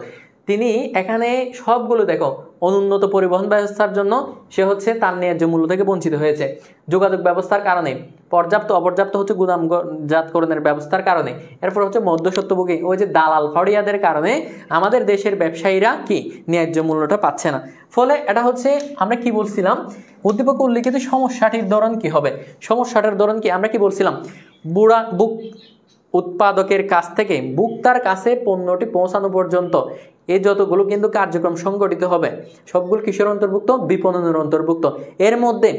তিনি এখানে সবগুলো দেখো, অনুন্নত পরিবহন ব্যবস্থার জন্য সে হচ্ছে তার ন্যায্য মূল্য থেকে বঞ্চিত হয়েছে, যোগাযোগ ব্যবস্থার কারণে, পর্যাপ্ত অপর্যাপ্ত হচ্ছে গুদামজাতকরণের ব্যবস্থার কারণে, এরপর হচ্ছে মধ্যস্বত্বভোগী ওই যে দালাল ফড়িয়াদের কারণে আমাদের দেশের ব্যবসায়ীরা কি ন্যায্য মূল্যটা পাচ্ছে না। ফলে এটা হচ্ছে আমরা কি বলছিলাম, উদ্দীপকে উল্লিখিত সমস্যাটির ধরন কি হবে? সমস্যাটার ধরন কি? আমরা কি বলছিলাম, বুক উৎপাদকের কাছ থেকে ভোক্তার কাছে পণ্যটি পৌঁছানো পর্যন্ত এই যতগুলো কিন্তু কার্যক্রম সংগঠিত হবে সবগুলো কিসের অন্তর্ভুক্ত? বিপণনের অন্তর্ভুক্ত। এর মধ্যে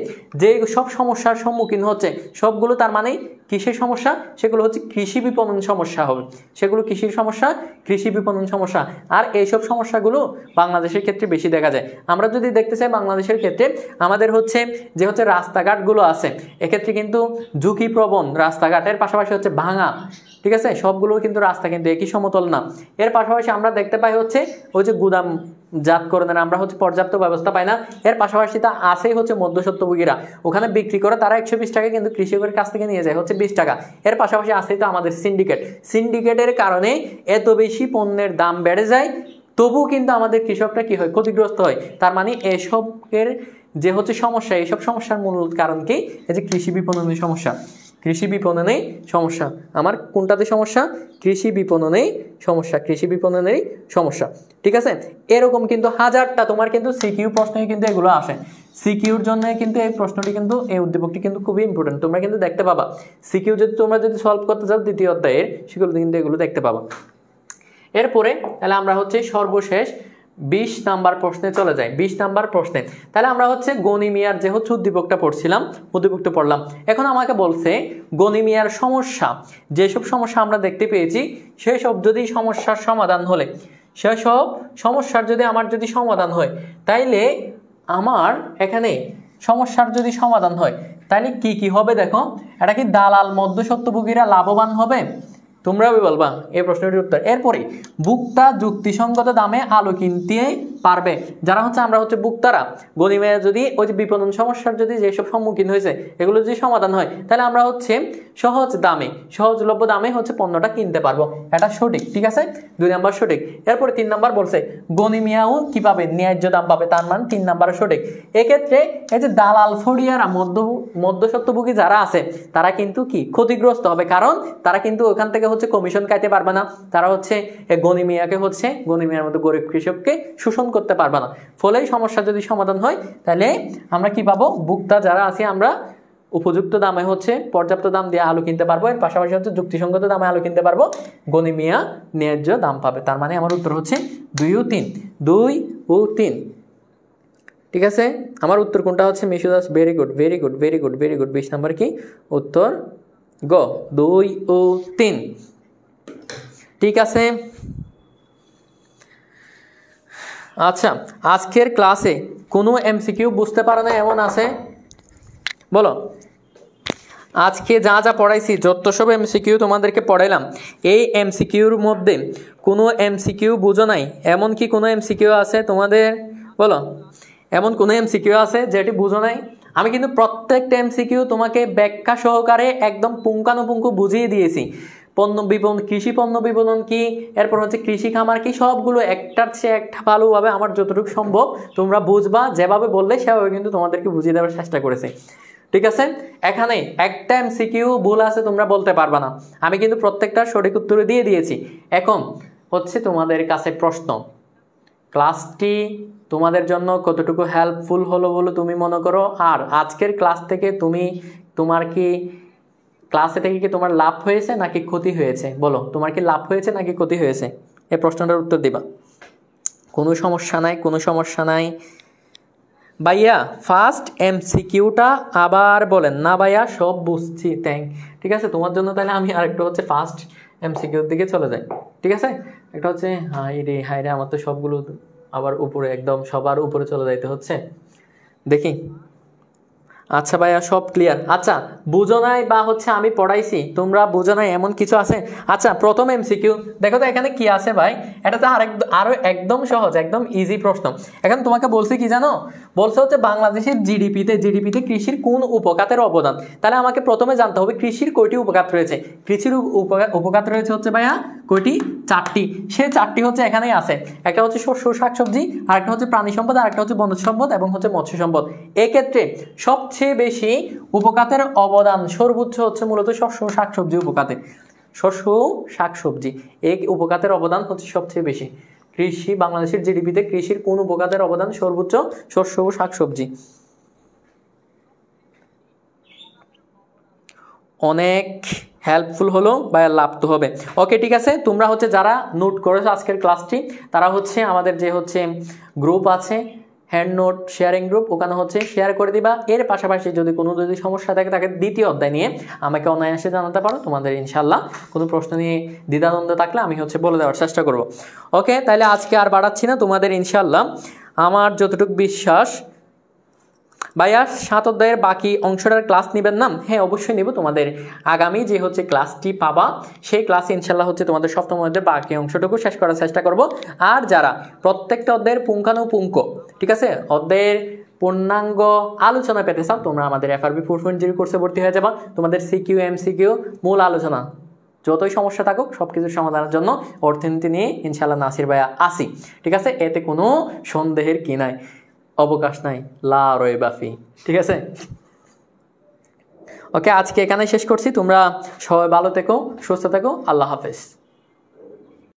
যে সব সমস্যার সম্মুখীন হচ্ছে সবগুলো তার মানে কিসের সমস্যা? সেগুলো হচ্ছে কৃষি বিপণন সমস্যা হবে, সেগুলো কৃষির সমস্যা, কৃষি বিপণন সমস্যা। আর এইসব সমস্যাগুলো বাংলাদেশের ক্ষেত্রে বেশি দেখা যায়। আমরা যদি দেখতে চাই বাংলাদেশের ক্ষেত্রে আমাদের হচ্ছে যে হচ্ছে রাস্তাঘাটগুলো আছে, এক্ষেত্রে কিন্তু ঝুঁকিপ্রবণ রাস্তাঘাটের পাশাপাশি হচ্ছে ভাঙা, ঠিক আছে, সবগুলো কিন্তু রাস্তা কিন্তু একই সমতল না। এর পাশাপাশি আমরা দেখতে পাই হচ্ছে ওই যে গুদামজাতকরণের আমরা হচ্ছে পর্যাপ্ত ব্যবস্থা পাই না। এর পাশাপাশি তা আসেই হচ্ছে মধ্যস্বত্বভোগীরা, ওখানে বিক্রি করে তারা 120 টাকা কিন্তু কৃষকের কাছ থেকে নিয়ে যায় হচ্ছে 20 টাকা। এর পাশাপাশি আসেই তো আমাদের সিন্ডিকেটের কারণে এত বেশি পণ্যের দাম বেড়ে যায়, তবুও কিন্তু আমাদের কৃষকরা কি হয়? ক্ষতিগ্রস্ত হয়। তার মানে এসবের যে হচ্ছে সমস্যা, এইসব সমস্যার মূল কারণ কি? এই যে কৃষি বিপণনের সমস্যা, কৃষি বিপণনে সমস্যা। আমার কোনটাতে সমস্যা? কৃষি বিপণনে সমস্যা, কৃষি বিপণনেরই সমস্যা, ঠিক আছে। এরকম কিন্তু হাজারটা তোমার কিন্তু সিকিউ প্রশ্নে কিন্তু এগুলো আসে। সিকিউর জন্য কিন্তু এই প্রশ্নটি কিন্তু, এই উদ্দীপকটি কিন্তু খুবই ইম্পর্টেন্ট, তোমরা কিন্তু দেখতে পাবা। সিকিউ যদি তোমরা যদি সলভ করতে চাও দ্বিতীয় অধ্যায়ের, সেগুলো কিন্তু এগুলো দেখতে পাবা। এরপরে তাহলে আমরা হচ্ছে সর্বশেষ 20 নাম্বার প্রশ্নে চলে যায়। 20 নাম্বার প্রশ্নে তাহলে আমরা হচ্ছে গণিমিয়ার যে হচ্ছে উদ্দীপকটা পড়ছিলাম, উদ্দীপকটা পড়লাম। এখন আমাকে বলছে গণিমিয়ার সমস্যা, যেসব সমস্যা আমরা দেখতে পেয়েছি সেই সব যদি সমস্যার সমাধান হলে, সেসব সমস্যার যদি আমার যদি সমাধান হয়, তাইলে আমার এখানে সমস্যার যদি সমাধান হয় তাহলে কি কি হবে দেখো। এটা কি দালাল মধ্যস্বত্বভোগীরা লাভবান হবে? তোমরাও বলবা এই প্রশ্নটির উত্তর। এরপরে ভোক্তা যুক্তিসঙ্গত দামে আলু কিনতে পারবে। যারা হচ্ছে আমরা হচ্ছে ভোক্তারা গণিমিয়া যদি ওই যে বিপণন সমস্যার যদি যেসব সম্মুখীন হয়েছে এগুলো যদি সমাধান হয় তাহলে আমরা হচ্ছে সহজ দামে, সহজলভ্য দামে হচ্ছে পণ্যটা কিনতে পারবো। এটা সঠিক, ঠিক আছে, 2 নাম্বার সঠিক। এরপরে 3 নাম্বার বলছে গণিমিয়াও কি পাবে? ন্যায্য দাম পাবে, তার মানে 3 নাম্বার সঠিক। এক্ষেত্রে এই যে দালাল ফড়িয়ারা মধ্যস্বত্বভোগী যারা আছে তারা কিন্তু কি ক্ষতিগ্রস্ত হবে, কারণ তারা কিন্তু ওখান থেকে হচ্ছে কমিশন খাইতে পারবে না, তারা হচ্ছে গণিমিয়াকে হচ্ছে গণিমিয়ার মধ্যে গরিব কৃষককে শোষণ করতে পারবে না। ফলে সমস্যা যদি সমাধান হয় তাহলে আমরা কি পাবো? ভোক্তা যারা আছে আমরা উপযুক্ত দামে হচ্ছে পর্যাপ্ত দাম দিয়ে আলু কিনতে পারবো, এর পাশাপাশি হচ্ছে যুক্তিসঙ্গত দামে আলু কিনতে পারবো, গণিমিয়া ন্যায্য দাম পাবে। তার মানে আমার উত্তর হচ্ছে 2 ও 3, 2 ও 3, ঠিক আছে। আমার উত্তর কোনটা হচ্ছে? Mishu Das, very good very good very good very good. 20 number কি উত্তর? গ, 2 ও 3, ঠিক আছে। আচ্ছা, আজকের ক্লাসে কোনো এমসিকিউ বুঝতে পারে না এমন আছে? বলো। আজকে যা যা পড়াইছি যত সব এমসিকিউ তোমাদেরকে পড়াইলাম, এই এমসিকিউর মধ্যে কোনো এমসিকিউ বুঝো নাই এমন কি কোনো এমসিকিউ আছে তোমাদের? বলো, এমন কোনো এমসিকিউ আছে যেটি বুঝো নাই? আমি কিন্তু প্রত্যেকটা এমসিকিউ তোমাকে ব্যাখ্যা সহকারে একদম পুঙ্খানুপুঙ্খ বুঝিয়ে দিয়েছি। পণ্য বিপণন, কৃষি পণ্য বিপণন কি, এরপর হচ্ছে কৃষি খামার কি, সবগুলো একটার চেয়ে একটা ভালোভাবে আমার যতটুকু সম্ভব তোমরা বুঝবা, যেভাবে বললে সেভাবে কিন্তু তোমাদেরকে বুঝিয়ে দেওয়ার চেষ্টা করেছি, ঠিক আছে। এখানে একটা এমসিকিউ ভুল আছে তোমরা বলতে পারবা না, আমি কিন্তু প্রত্যেকটা সঠিক উত্তর দিয়ে দিয়েছি। এখন হচ্ছে তোমাদের কাছে প্রশ্ন, ক্লাসটি তোমাদের জন্য কতটুকু হেল্পফুল হলো বলে তুমি মনে করো? আর আজকের ক্লাস থেকে তোমার কি ক্লাসে থেকে কি তোমার লাভ হয়েছে নাকি ক্ষতি হয়েছে? বলো, তোমার কি লাভ হয়েছে নাকি ক্ষতি হয়েছে? এই প্রশ্নটার উত্তর দিবা। কোনো সমস্যা নাই, কোনো সমস্যা নাই। ভাইয়া ফার্স্ট এমসিকিউটা আবার বলেন না। ভাইয়া সব বুঝছি, ঠিক আছে। তোমার জন্য তাহলে আমি আরেকটা হচ্ছে ফার্স্ট এমসিকিউর দিকে চলে যাই, ঠিক আছে। একটা হচ্ছে হাই রে আমার তো সবগুলো আবার উপরে, একদম সবার উপরে চলে যাইতে হচ্ছে, দেখি। আচ্ছা ভাইয়া সব ক্লিয়ার। আচ্ছা, বুঝো নাই বা হচ্ছে আমি পড়াইছি তোমরা বুঝো নাই এমন কিছু আছে? আচ্ছা, প্রথম এমসিকিউ দেখো তো এখানে কি আছে ভাই। এটা তো আরো একদম সহজ, একদম ইজি প্রশ্ন। এখন তোমাকে বলছি কি জানো? বলছে হচ্ছে বাংলাদেশের জিডিপিতে কৃষির কোন উপখাতের অবদান। তাহলে আমাকে প্রথমে জানতে হবে কৃষির কয়টি উপখাত রয়েছে। কৃষির উপখাত রয়েছে হচ্ছে ভাইয়া কয়টি? 4টি। সে 4টি হচ্ছে এখানেই আছে। একটা হচ্ছে শস্য শাকসবজি, আরেকটা হচ্ছে প্রাণী সম্পদ, আরেকটা হচ্ছে বনজ সম্পদ এবং হচ্ছে মৎস্য সম্পদ। এক্ষেত্রে সবচেয়ে বেশি উপখাতের অবদান সর্বোচ্চ হচ্ছে মূলত শস্য শাকসবজি উপখাতে। শস্য শাকসবজি এই উপখাতের অবদান হচ্ছে সবচেয়ে বেশি। কৃষি, বাংলাদেশের জিডিপিতে কৃষির কোন উপখাতের অবদান সর্বোচ্চ? শস্য ও শাকসবজি। অনেক হেল্পফুল হলো বা লাভ তো হবে। ওকে, ঠিক আছে। তোমরা হচ্ছে যারা নোট করেছো আজকের ক্লাসটি, তারা হচ্ছে আমাদের যে হচ্ছে গ্রুপ আছে হ্যান্ড নোট শেয়ারিং গ্রুপ, ওখানে হচ্ছে শেয়ার করে দিবা। এর পাশাপাশি যদি সমস্যা থাকে তাকে দ্বিতীয় অধ্যায় নিয়ে আমাকে অনায়াসে জানাতে পারো। তোমাদের ইনশাল্লাহ কোনো প্রশ্ন নিয়ে দ্বিধাদ্বন্দ্ব থাকলে আমি হচ্ছে বলে দেওয়ার চেষ্টা করব। ওকে, তাহলে আজকে আর বাড়াচ্ছি না। তোমাদের ইনশাল্লাহ আমার যতটুকু বিশ্বাস, ভাইয়া 7 অধ্যায়ের বাকি অংশটার ক্লাস নেবেন না? হ্যাঁ, অবশ্যই নেব। তোমাদের আগামী যে হচ্ছে ক্লাসটি পাবা সেই ক্লাসে ইনশাল্লাহ হচ্ছে তোমাদের 7ম অধ্যায়ের বাকি অংশটুকু শেষ করার চেষ্টা করব। আর যারা প্রত্যেকটা অধ্যায়ের পুঙ্খানুপুঙ্খ, ঠিক আছে, অধ্যায়ের পূর্ণাঙ্গ আলোচনা পেতে চাও, তোমরা আমাদের FRB 4.0 কোর্সে ভর্তি হয়ে যাবা। তোমাদের সিকিউ এমসিকিউ মূল আলোচনা, যতই সমস্যা থাকুক সব কিছুর সমাধানের জন্য অর্থনীতি নিয়ে ইনশাল্লাহ নাসির ভাইয়া আসি, ঠিক আছে। এতে কোনো সন্দেহের কি নাই, অবকাশ নাই, লা রয়ে বাফি, ঠিক আছে। ওকে, আজকে এখানে শেষ করছি। তোমরা সবাই ভালো থেকো, সুস্থ থেকো। আল্লাহ হাফেজ।